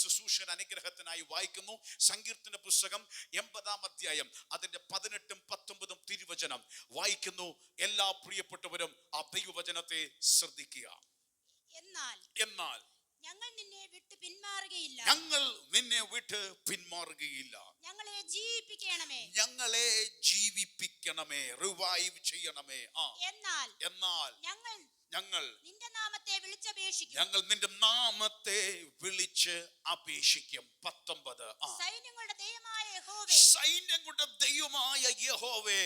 ശുശ്രൂഷയുടെ അനുഗ്രഹത്തിനായി വായിക്കുന്നു. സങ്കീർത്തന പുസ്തകം 80-ാം അധ്യായം അതിന്റെ 18-ഉം 19-ഉം തിരുവചനം വായിക്കുന്നു. എല്ലാ പ്രിയപ്പെട്ടവരും ആ ദൈവവചനത്തെ ശ്രദ്ധിക്കുക. എന്നാൽ ഞങ്ങൾ നിന്നെ വിട്ട് പിന്മാറുകയില്ല. ഞങ്ങളെ ജീവിപ്പിക്കണമേ, റിവൈവ് ചെയ്യണമേ. എന്നാൽ ഞങ്ങൾ നിന്റെ നാമത്തെ വിളിച്ച് അപേക്ഷിക്കും. 19 സൈന്യങ്ങളുടെ ദൈവമായ യഹോവേ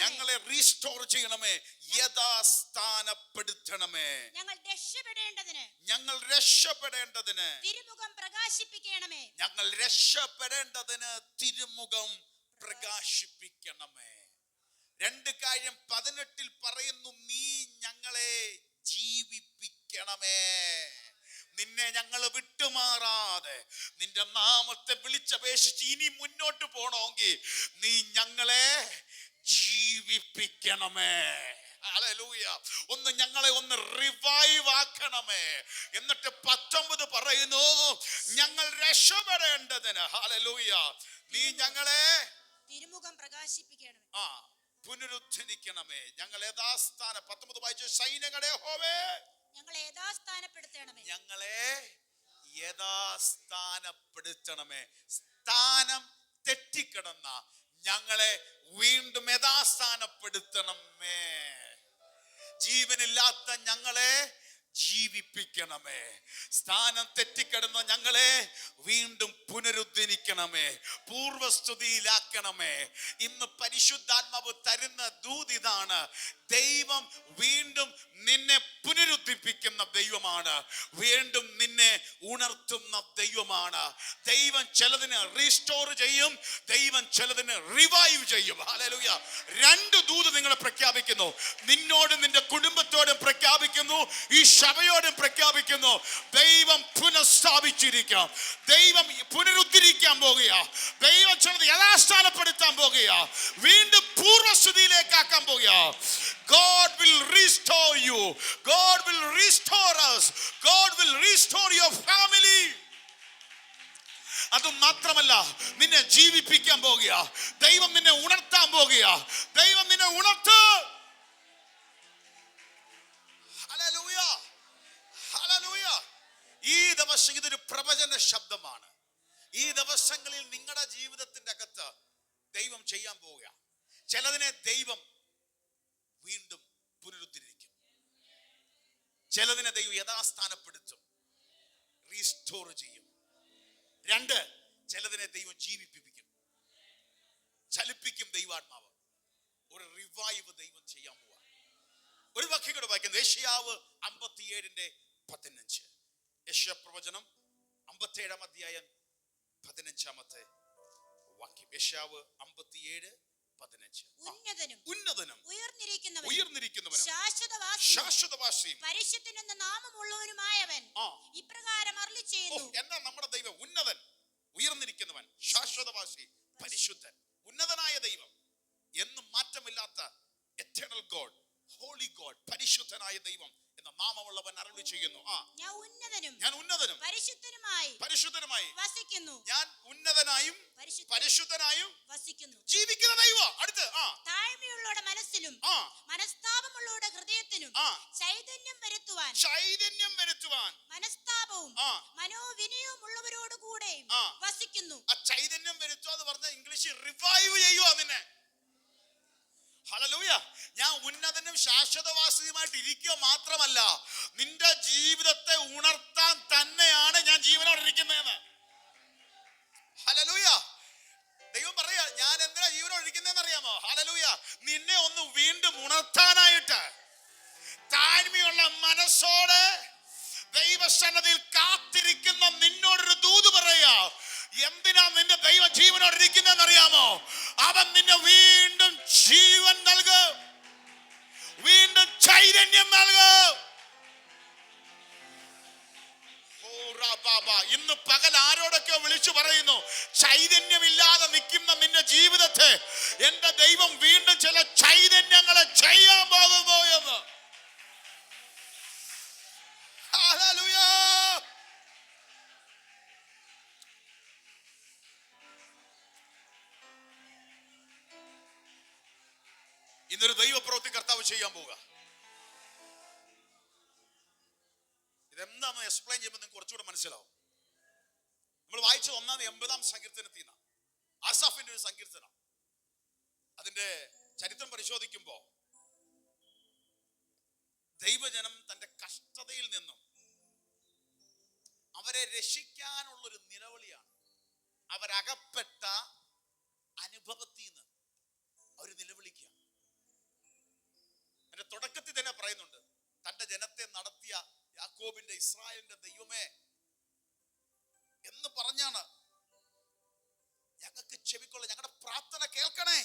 ഞങ്ങളെ റീസ്റ്റോർ ചെയ്യണമേ, യഥാസ്ഥാനപ്പെടുത്തണമേ. ഞങ്ങൾ രക്ഷപ്പെടേണ്ടതിന് തിരുമുഖം പ്രകാശിപ്പിക്കണമേ. രണ്ട് കാര്യം 18-ൽ പറയുന്നു, നീ ഞങ്ങളെ ജീവിപ്പിക്കണമേ. നിന്നെ ഞങ്ങൾ വിട്ടുമാറാതെ നിന്റെ നാമത്തെ വിളിച്ചപേക്ഷിച്ച് ഇനി മുന്നോട്ട് പോണമെങ്കിൽ നീ ഞങ്ങളെ ജീവിപ്പിക്കണമേ. ഹല്ലേലൂയ. ഞങ്ങളെ റിവൈവ് ആക്കണമേ. എന്നിട്ട് 19 പറയുന്നു, ഞങ്ങൾ രക്ഷപ്പെടേണ്ടതിന്, ഹല്ലേലൂയ, നീ ഞങ്ങളെ തിരുമുഖം പ്രകാശിപ്പിക്കണമേ, പുനരുദ്ധരിക്കണമേ. ഞങ്ങൾ യഥാസ്ഥാന 19 വായിച്ചു. സൈന്യങ്ങളുടെ യഹോവേ ഞങ്ങളെ യഥാസ്ഥാനപ്പെടുത്തണമേ. സ്ഥാനം തെറ്റിക്കിടന്ന ഞങ്ങളെ വീണ്ടും യഥാസ്ഥാനപ്പെടുത്തണമേ. ജീവനില്ലാത്ത ഞങ്ങളെ ജീവിപ്പിക്കണമേ. സ്ഥാനം തെറ്റിക്കിടന്ന ഞങ്ങളെ വീണ്ടും പുനരുദ്ധരിക്കണമേ, പൂർവസ്തുതിയിലാക്കണമേ. ഇന്ന് പരിശുദ്ധാത്മാവ് തരുന്ന ദൂത് ഇതാണ്. ദൈവം വീണ്ടും നിന്നെ പുനരുദ്ധിപ്പിക്കുന്ന ദൈവമാണ്, വീണ്ടും നിന്നെ ഉണർത്തുന്ന ദൈവമാണ്. ദൈവം ചിലതിനെ റീസ്റ്റോർ ചെയ്യും, ദൈവം ചിലതിനെ റിവൈവ് ചെയ്യും. ഹല്ലേലൂയ. 2 ദൂത് നിങ്ങളെ പ്രഖ്യാപിക്കുന്നു. നിന്നോടും നിന്റെ കുടുംബത്തോടും പ്രഖ്യാപിക്കുന്നു, ഈ സഭയോടും പ്രഖ്യാപിക്കുന്നു. ദൈവം പുനഃസ്ഥാപിച്ചിരിക്കാം, ദൈവം പുനരുദ്ധരിക്കാൻ പോകുക, ദൈവം ചിലത് യഥാസ്ഥാനപ്പെടുത്താൻ പോകുക, വീണ്ടും പൂർവസ്ഥിതിയിലേക്കാക്കാൻ പോകുക. God will restore you. God will restore us. God will restore your family. അത് മാത്രമല്ല, നിന്നെ ജീവിപ്പിക്കാൻ പോകുക, ദൈവം നിന്നെ ഉണർത്താൻ പോകുക. ദൈവം നിന്നെ ഉണർത്തും. Hallelujah, hallelujah. ഈ ദിവസം ഇതൊരു പ്രവചന ശബ്ദമാണ്. ഈ ദിവസങ്ങളിൽ നിങ്ങളുടെ ജീവിതത്തിന്റെ അകത്ത് ദൈവം ചെയ്യാൻ പോവുക. ചിലതിനെ ദൈവം വീണ്ടും പുനരുദ്ധരിക്കും, ചിലതിനെ ദൈവം യഥാസ്ഥാനപ്പെടുത്തും, റീസ്റ്റോർ ചെയ്യും. 2, ചിലതിനെ ദൈവം ജീവിപ്പിക്കും, ചലിപ്പിക്കും. ദൈവാത്മാവ് ഒരു റിവൈവ് ദൈവം ചെയ്യാൻ പോവാ. ഒരു വാക്യം കൂടെ വായിക്കുന്നത്, യെശയ്യാവ് 57:15. യെശയ്യാ പ്രവചനം 57-ാം അധ്യായം 15-ാമത്തെ വാക്യം. യെശയ്യാവ് 57:15. ഉന്നതനും ഉയർന്നിരിക്കുന്നവനും ശാശ്വതവാസിയും പരിശുദ്ധനെന്ന നാമമുള്ളവനുമായവൻ ഇപ്രകാരം അരുളിച്ചെയ്യുന്നു. എന്നാ നമ്മുടെ ദൈവം ഉന്നതൻ, ഉയർന്നിരിക്കുന്നവൻ, ശാശ്വതവാസി, പരിശുദ്ധൻ. ഉന്നതനായ ദൈവം, എന്നും മാറ്റമില്ലാത്ത എറ്റേണൽ ഗോഡ്, ഹോളി ഗോഡ്, പരിശുദ്ധനായ ദൈവം എന്ന നാമമുള്ളവൻ അരുളി ചെയ്യുന്നു. ഞാൻ ഉന്നതനും പരിശുദ്ധനുമായി വസിക്കുന്നു. ഞാൻ ഉന്നതനായും പരിശുദ്ധനായും വസിക്കുന്നു, ജീവിക്കുന്ന ദൈവം. അടുത്ത്, താഴ്മയുള്ളവരുടെ മനസ്സിലും മനസ്താപമുള്ളവരുടെ ഹൃദയത്തിനും ചൈതന്യം വരുത്തുവാൻ മനസ്താപവും മനോവിനയവും ഉള്ളവരോട് കൂടെ വസിക്കുന്നു. ചൈതന്യം വരുത്തുക എന്ന് പറഞ്ഞ ഇംഗ്ലീഷിൽ റിവൈവ് ചെയ്യുക നിന്നെ. ഹല്ലേലൂയ. ഞാൻ ഉന്നതനും ശാശ്വതവാസിയുമായിട്ട് ഇരിക്കുക മാത്രമല്ല, നിന്റെ ജീവിതത്തെ ഉണർത്താൻ തന്നെയാണ് ഞാൻ ജീവനോടെ ഇരിക്കുന്നതെന്ന്. ഹല്ലേലൂയ. ദൈവം പറയാ, ഞാൻ എന്തിനാ ജീവനോടെ ഇരിക്കുന്നതെന്ന് അറിയാമോ? ഹല്ലേലൂയ. നിന്നെ ഒന്ന് വീണ്ടും ഉണർത്താനായിട്ട്, താഴ്മയുള്ള മനസ്സോടെ ദൈവസന്നിധിയിൽ കാത്തിരിക്കുന്ന നിന്നോടൊരു ദൂത് പറയാ. എന്തിനാ നിന്റെ ദൈവം ജീവനോടെ ഇരിക്കുന്നതെന്ന് അറിയാമോ? അവൻ നിന്നെ വീണ്ടും ജീവൻ നൽകും, വീണ്ടും ചൈതന്യം നൽകും. ഇന്ന് പകൽ ആരോടൊക്കെ വിളിച്ചു പറയുന്നു, ചൈതന്യമില്ലാതെ നിൽക്കുന്ന നിന്റെ ജീവിതത്തെ എന്റെ ദൈവം വീണ്ടും ചില ചൈതന്യങ്ങളെ ചെയ്യാൻ പോകുന്നു എന്ന്. ഹല്ലേലൂയ. ഇന്നൊരു ദൈവപ്രവൃത്തി കർത്താവ് ചെയ്യാൻ പോവുക. ഇതെന്താണെന്ന് എക്സ്പ്ലെയിൻ ചെയ്യുമ്പോൾ നിങ്ങൾക്ക് കുറച്ചുകൂടെ മനസ്സിലാവും. നമ്മൾ വായിച്ച 80-ാം സങ്കീർത്തനത്തിൽ നിന്ന്, ആസാഫിന്റെ ഒരു സങ്കീർത്തനം. അതിന്റെ ചരിത്രം പരിശോധിക്കുമ്പോൾ ദൈവജനം തന്റെ കഷ്ടതയിൽ നിന്നും അവരെ രക്ഷിക്കാനുള്ളൊരു നിലവിളിയാണ്. അവരകപ്പെട്ട അനുഭവത്തിൽ നിന്ന് അവർ നിലവിളിക്കുക. അതിന്റെ തുടക്കത്തിൽ തന്നെ പറയുന്നുണ്ട്, തന്റെ ജനത്തെ നടത്തിയ യാക്കോബിന്റെ ഇസ്രായേലിന്റെ ദൈവമേ എന്ന് പറഞ്ഞാണ്, ഞങ്ങൾക്ക് ചെവിക്കൊള്ള, ഞങ്ങളുടെ പ്രാർത്ഥന കേൾക്കണേ.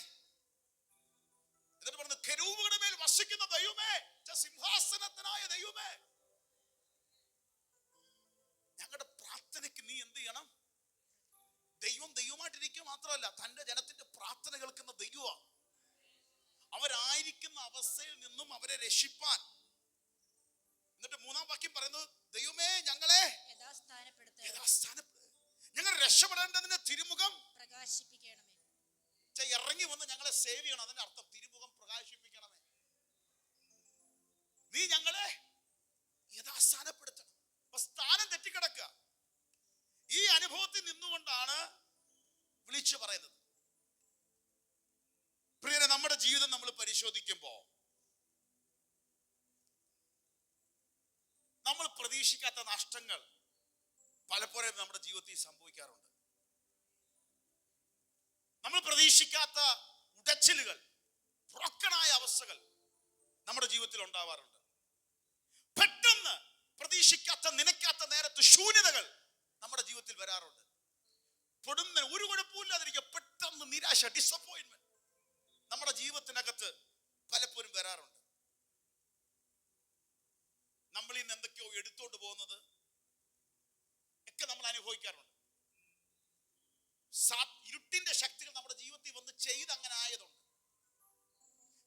എന്നിട്ട് പറഞ്ഞു, കെരൂബുകളുടെ മേൽ വസിക്കുന്ന ദൈവമേ, സിംഹാസനത്തിനായ ദൈവമേ, ഞങ്ങളുടെ പ്രാർത്ഥനയ്ക്ക് നീ എന്ത് ചെയ്യണം? ദൈവം ദൈവമായിട്ടിരിക്കുക മാത്രമല്ല, തന്റെ ജനത്തിന്റെ പ്രാർത്ഥന കേൾക്കുന്ന ദൈവമാണ്. അവരായിരിക്കുന്ന അവസ്ഥയിൽ നിന്നും അവരെ രക്ഷിപ്പാൻ. എന്നിട്ട് 3-ാം വാക്യം പറയുന്നത്, ദൈവമേ ഞങ്ങളെ ഞങ്ങൾ രക്ഷപ്പെടേണ്ടതിന്റെ തിരുമുഖം പ്രകാശിപ്പിക്കണമേ. ഇറങ്ങി വന്ന് ഞങ്ങളെ സേവ് ചെയ്യണം. അതിന്റെ അർത്ഥം തിരുമുഖം പ്രകാശിപ്പിക്കണമേ. നീ ഞങ്ങളെ യഥാസ്ഥാനപ്പെടുത്തണം. അപ്പൊ സ്ഥാനം തെറ്റിക്കിടക്കുക. ഈ അനുഭവത്തിൽ നിന്നുകൊണ്ടാണ് വിളിച്ചു പറയുന്നത്. പ്രിയരെ, നമ്മുടെ ജീവിതം നമ്മൾ പരിശോധിക്കുമ്പോ നമ്മൾ പ്രതീക്ഷിക്കാത്ത നഷ്ടങ്ങൾ പലപ്പോഴും നമ്മുടെ ജീവിതത്തിൽ സംഭവിക്കാറുണ്ട്. നമ്മൾ പ്രതീക്ഷിക്കാത്ത ഉടച്ചിലുകൾ, ബ്രോക്കണായ അവസ്ഥകൾ നമ്മുടെ ജീവിതത്തിൽ ഉണ്ടാവാറുണ്ട്. പെട്ടെന്ന് പ്രതീക്ഷിക്കാത്ത, നനയ്ക്കാത്ത നേരത്ത് ശൂന്യതകൾ നമ്മുടെ ജീവിതത്തിൽ വരാറുണ്ട്. പൊടുന്നനെ ഒരു കുഴപ്പമില്ലാതിരിക്കുക പെട്ടെന്ന് നിരാശ, ഡിസപ്പോയിന്റ്മെന്റ് നമ്മുടെ ജീവിതത്തിനകത്ത് പലപ്പോഴും വരാറുണ്ട്. നമ്മളിൽ നിന്ന് എന്തൊക്കെയോ എടുത്തോണ്ട് പോകുന്നത് ഒക്കെ നമ്മൾ അനുഭവിക്കാറുണ്ട്. ഇരുട്ടിന്റെ ശക്തികൾ നമ്മുടെ ജീവിതത്തിൽ വന്ന് ചെയ്ത് അങ്ങനെ ആയതുണ്ട്.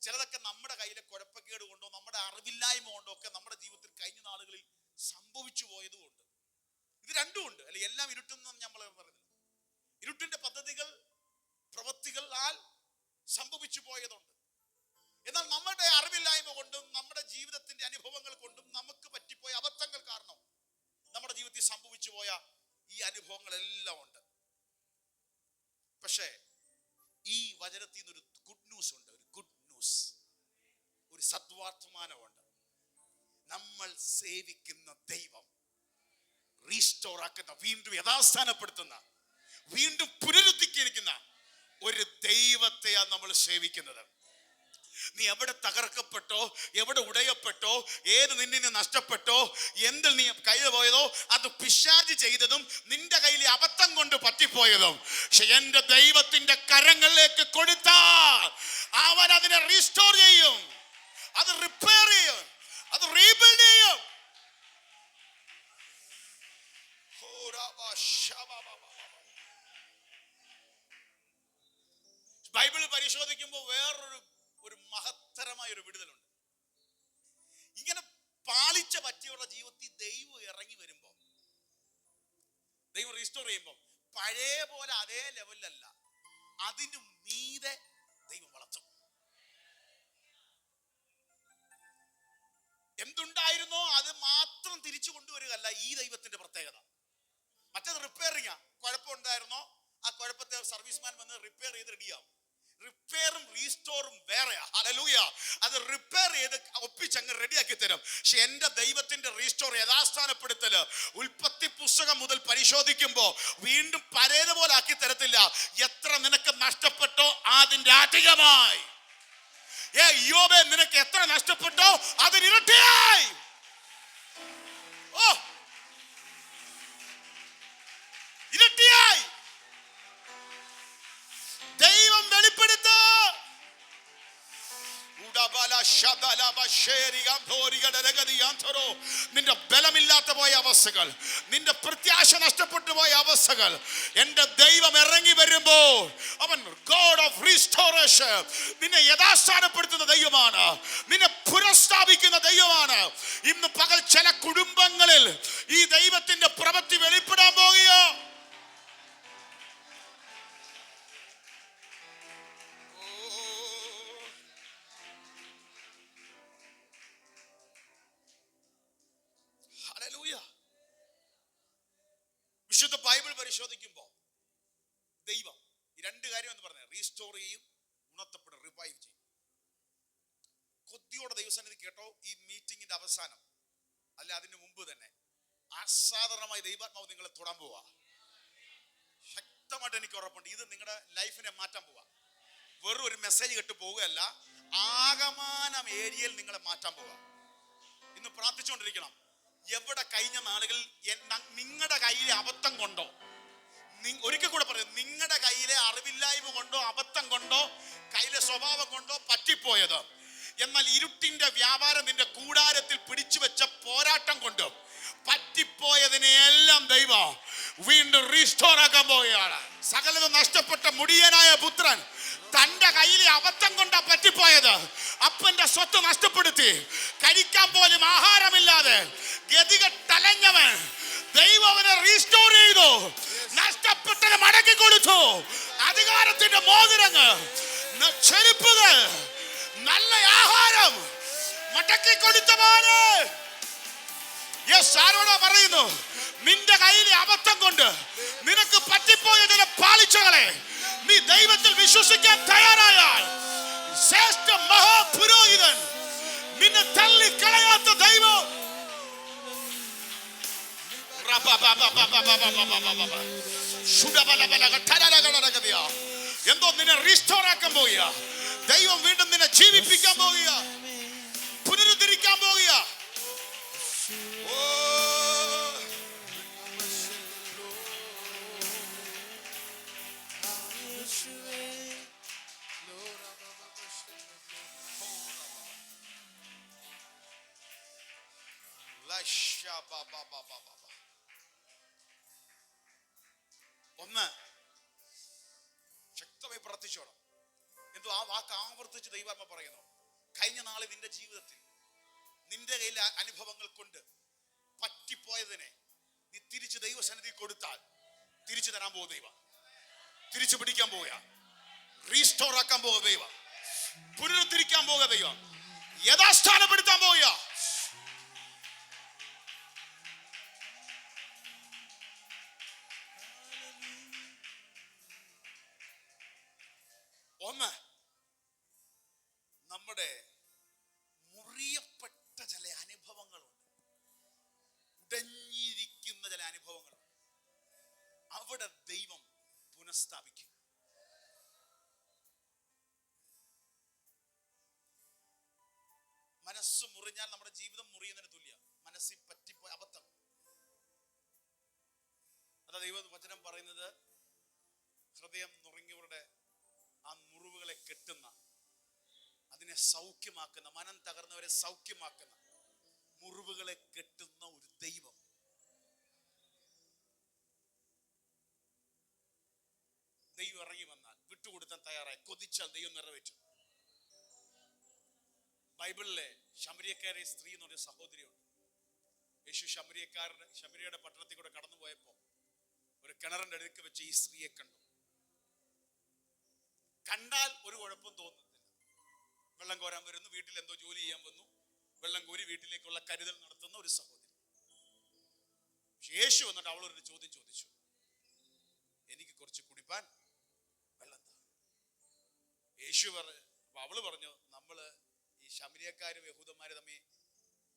ചിലതൊക്കെ നമ്മുടെ കയ്യിലെ കുഴപ്പക്കേട് കൊണ്ടോ നമ്മുടെ അറിവില്ലായ്മ കൊണ്ടോ ഒക്കെ നമ്മുടെ ജീവിതത്തിൽ കഴിഞ്ഞ നാളുകളിൽ സംഭവിച്ചു പോയതുകൊണ്ട്. ഇത് രണ്ടും ഉണ്ട്. അല്ലെ, എല്ലാം ഇരുട്ടെന്ന് നമ്മൾ പറയുന്നത്. ഇരുട്ടിന്റെ പദ്ധതികൾ, പ്രവൃത്തികളാൽ സംഭവിച്ചു പോയതുണ്ട്. എന്നാൽ നമ്മുടെ അറിവില്ലായ്മ കൊണ്ടും നമ്മുടെ ജീവിതത്തിന്റെ അനുഭവങ്ങൾ കൊണ്ടും നമുക്ക് പറ്റിപ്പോയ അബദ്ധങ്ങൾ കാരണം നമ്മുടെ ജീവിതത്തിൽ സംഭവിച്ചു പോയ ഈ അനുഭവങ്ങളെല്ലാം ഉണ്ട്. പക്ഷേ ഈ വചനത്തിൽ നിന്നൊരു ഗുഡ് ന്യൂസ് ഉണ്ട്. ഒരു ഗുഡ് ന്യൂസ്, ഒരു സദ്വർത്തമാനമുണ്ട്. നമ്മൾ സേവിക്കുന്ന ദൈവം റീസ്റ്റോർ ആക്കുന്ന, വീണ്ടും യഥാസ്ഥാനപ്പെടുത്തുന്ന, വീണ്ടും പുനരുദ്ധരിക്കുന്ന ഒരു ദൈവത്തെയാണ് നമ്മൾ സേവിക്കുന്നത്. നീ എവിടെ തകർക്കപ്പെട്ടോ, എവിടെ ഉടയപ്പെട്ടോ, ഏത് നിന്നിന് നഷ്ടപ്പെട്ടോ, എന്തിൽ നീ കയ്യിൽ പോയതോ അത് പിശാച് ചെയ്തതും നിന്റെ കയ്യിൽ അബദ്ധം കൊണ്ട് പറ്റിപ്പോയതും പക്ഷെ എന്റെ ദൈവത്തിന്റെ കരങ്ങളിലേക്ക് കൊടുത്താൽ അവൻ അതിനെ റീസ്റ്റോർ ചെയ്യും, അത് റിപ്പയർ ചെയ്യും, അത് റീബിൽഡ് ചെയ്യും. ബൈബിൾ പരിശോധിക്കുമ്പോൾ വേറൊരു മഹത്തരമായ ഒരു വിടുതലുണ്ട്. ഇങ്ങനെ പാളിച്ച പറ്റിയുള്ള ജീവിതത്തിൽ ദൈവം ഇറങ്ങി വരുമ്പോ, ദൈവം റീസ്റ്റോർ ചെയ്യുമ്പോൾ പഴയ പോലെ അതേ ലെവലിലല്ല, അതിനും മീതെ ദൈവം വളർത്തും. എന്തുണ്ടായിരുന്നോ അത് മാത്രം തിരിച്ചു കൊണ്ടുവരികയല്ല ഈ ദൈവത്തിന്റെ പ്രത്യേകത. മറ്റേത് റിപ്പയറിംഗ്. കുഴപ്പമുണ്ടായിരുന്നോ ആ കുഴപ്പത്തെ സർവീസ്മാൻ വന്ന് റിപ്പയർ ചെയ്ത് റെഡിയാവും. റിപ്പയറും റീസ്റ്റോറും വേറെയാ. ഹല്ലേലൂയ. അത് റിപ്പയർ ചെയ്ത് ഒപ്പിച്ചങ്ങ് റെഡിയാക്കി തരും. പക്ഷെ എന്റെ ദൈവത്തിന്റെ റീസ്റ്റോർ, യഥാസ്ഥാനപ്പെടുത്തല് ഉൽപ്പത്തി പുസ്തകം മുതൽ പരിശോധിക്കുമ്പോ വീണ്ടും പഴയതുപോലെ ആക്കി തരത്തില്ല. എത്ര നിനക്ക് നഷ്ടപ്പെട്ടോ അതിന്റെ അധികമായി. യോബേ, നിനക്ക് എത്ര നഷ്ടപ്പെട്ടോ അതിന് ഇരട്ടിയായി. ഇരട്ടിയായി ദൈവം വെളിപ്പെടുത്ത. നിന്റെ ബലമില്ലാത്ത പോയ അവസ്ഥകൾ, നിന്റെ പ്രത്യാശ നഷ്ടപ്പെട്ടു പോയ അവസ്ഥകൾ എന്റെ ദൈവം ഇറങ്ങി വരുമ്പോൾ അവൻ ഗോഡ് ഓഫ് റീസ്റ്റോറേഷൻ, നിന്നെ യഥാസ്ഥാനപ്പെടുത്തുന്ന ദൈവമാണ്, നിന്നെ പുനഃസ്ഥാപിക്കുന്ന ദൈവമാണ്. ഇന്ന് പകൽ ചില കുടുംബങ്ങളിൽ ഈ ദൈവത്തിന്റെ പ്രവൃത്തി വെളിപ്പെടാൻ പോകുകയോ. വിശുദ്ധ ബൈബിൾ പരിശോധിക്കുമ്പോൾ ദൈവം ഈ രണ്ട് കാര്യം എന്ന് പറഞ്ഞത് റീസ്റ്റോർ ചെയ്യും, ഉണർത്തപ്പെടും, റിവൈവ് ചെയ്യും. കൊതിയോടെ ദൈവസന്നിധി കേട്ടോ. ഈ മീറ്റിംഗിന്റെ അവസാനം അല്ല അതിന് മുമ്പ് തന്നെ അസാധാരണമായി ദൈവാത്മാവ് നിങ്ങളെ തൊടാൻ പോവാ. ശക്തമായിട്ട് എനിക്ക് ഉറപ്പുണ്ട് ഇത് നിങ്ങളുടെ ലൈഫിനെ മാറ്റാൻ പോവാ. വെറും ഒരു മെസ്സേജ് കേട്ട് പോവുകയല്ല, ആകമാനം ഏരിയയിൽ നിങ്ങളെ മാറ്റാൻ പോവാ. ഇന്ന് പ്രാർത്ഥിച്ചുകൊണ്ടിരിക്കണം. എവിടെ കഴിഞ്ഞ നാളുകളിൽ നിങ്ങളുടെ കയ്യിലെ അബദ്ധം കൊണ്ടോ, ഒരിക്കൽ കൂടെ പറയും, നിങ്ങളുടെ കയ്യിലെ അറിവില്ലായ്മ കൊണ്ടോ അബദ്ധം കൊണ്ടോ കയ്യിലെ സ്വഭാവം കൊണ്ടോ പറ്റിപ്പോയത്, എന്നാൽ ഇരുട്ടിന്റെ വ്യാപാരം നിന്റെ കൂടാരത്തിൽ പിടിച്ചു വെച്ച പോരാട്ടം കൊണ്ട് പറ്റിപ്പോയതിനെയെല്ലാം ദൈവം വീണ്ടും റീസ്റ്റോർ ആക്കാൻ പോവുകയാണ്. സകലതും നഷ്ടപ്പെട്ട മുടിയനായ പുത്രൻ തന്റെ കയ്യിലെ അബദ്ധം കൊണ്ടാ പറ്റിപ്പോയത്. അപ്പന്റെ സ്വത്ത് നഷ്ടപ്പെടുത്തി കഴിക്കാൻ പോലും ആഹാരമില്ലാതെ ഗതികെട്ടലഞ്ഞവൻ ദൈവം അവനെ റീസ്റ്റോർ ചെയ്തു. നഷ്ടപ്പെട്ടത് മടക്കി കൊടുത്തു. അധികാരത്തിന്റെ മോതിരങ്ങൾ, ചെരുപ്പുകൾ, നല്ല ആഹാരം മടക്കി കൊടുത്ത പോലെ. ആരോടോ പറയുന്നു, നിന്റെ കയ്യിലെ അബദ്ധം കൊണ്ട് നിനക്ക് പറ്റിപ്പോയതിന്റെ പാളിച്ചകളെ നീ ദൈവത്തിൽ വിശ്വസിക്കാൻ തയ്യാറായാൽ ശ്രേഷ്ഠ മഹാപുരോഹിതൻ, നിന്നെ തള്ളിക്കളയാത്ത ദൈവം, എന്തോ നിന്നെ റീസ്റ്റോർ ആക്കാൻ പോവുക. ദൈവം വീണ്ടും നിന്നെ ജീവിപ്പിക്കാൻ പോവുക, പുനരുദ്ധരിക്കാൻ പോവുക. ഒന്ന് ശക്തമായി പ്രാർത്ഥിച്ചോണം. എന്തോ ആ വാക്ക് ആവർത്തിച്ച് ദൈവാത്മ പറയുന്നു. കഴിഞ്ഞ നാളിൽ നിന്റെ ജീവിതത്തിൽ നിന്റെ കയ്യിലെ അനുഭവങ്ങൾ കൊണ്ട് പറ്റിപ്പോയതിനെ നീ തിരിച്ച് ദൈവസന്നിധി കൊടുത്താൽ തിരിച്ചു തരാൻ പോകുക ദൈവം, തിരിച്ചു പിടിക്കാൻ പോവുക, റീസ്റ്റോർ ആക്കാൻ പോവുക ദൈവം, പുനരുദ്ധരിക്കാൻ പോവുക ദൈവം, യഥാസ്ഥാനപ്പെടുത്താൻ പോവുക. ഒന്ന്, നമ്മുടെ മുറിയപ്പെട്ട ചില അനുഭവങ്ങളുണ്ട്, ഉടഞ്ഞിരിക്കുന്ന ചില അനുഭവങ്ങളുണ്ട്. അവിടെ ദൈവം പുനഃസ്ഥാപിക്കും. മനസ്സ് മുറിഞ്ഞാൽ നമ്മുടെ ജീവിതം മുറിയുന്നതിന് തുല്യ. മനസ്സിൽ പറ്റിപ്പോയ അബദ്ധം, അതാ ദൈവവചനം പറയുന്നത്, ഹൃദയം നുറുങ്ങിയവരുടെ ആ മുറിവുകളെ കെട്ടുന്ന, അതിനെ സൗഖ്യമാക്കുന്ന, മനം തകർന്നവരെ സൗഖ്യമാക്കുന്ന, മുറിവുകളെ കെട്ടുന്ന ഒരു ദൈവം. ദൈവം ഇറങ്ങി വന്നാൽ, വിട്ടുകൊടുത്താൻ തയ്യാറായി, കൊതിച്ചാൽ ദൈവം നിറവേറ്റും. ബൈബിളിലെ ശമരിയക്കാരി സ്ത്രീ എന്നൊരു സഹോദരിയുണ്ട്. യേശു ശമരിയയുടെ പട്ടണത്തിൽ കൂടെ കടന്നു പോയപ്പോ ഒരു കിണറിന്റെ അടുക്ക് വെച്ച് ഈ സ്ത്രീയെ കണ്ടു. കണ്ടാൽ ഒരു കുഴപ്പം തോന്നുന്നില്ല. വെള്ളം കോരാൻ വരുന്നു, വീട്ടിൽ എന്തോ ജോലി ചെയ്യാൻ വന്നു, വെള്ളം കോരി വീട്ടിലേക്കുള്ള കരുതൽ നടത്തുന്ന ഒരു സഹോദരി. പക്ഷെ യേശു വന്നിട്ട് അവളൊരു ചോദ്യം ചോദിച്ചു, എനിക്ക് കുറച്ച് കുടിപ്പാൻ വെള്ളം താ. യേശു അപ്പൊ അവള് പറഞ്ഞു, നമ്മള് ഈ ശമരിയക്കാരും യഹൂദന്മാര് തമ്മിൽ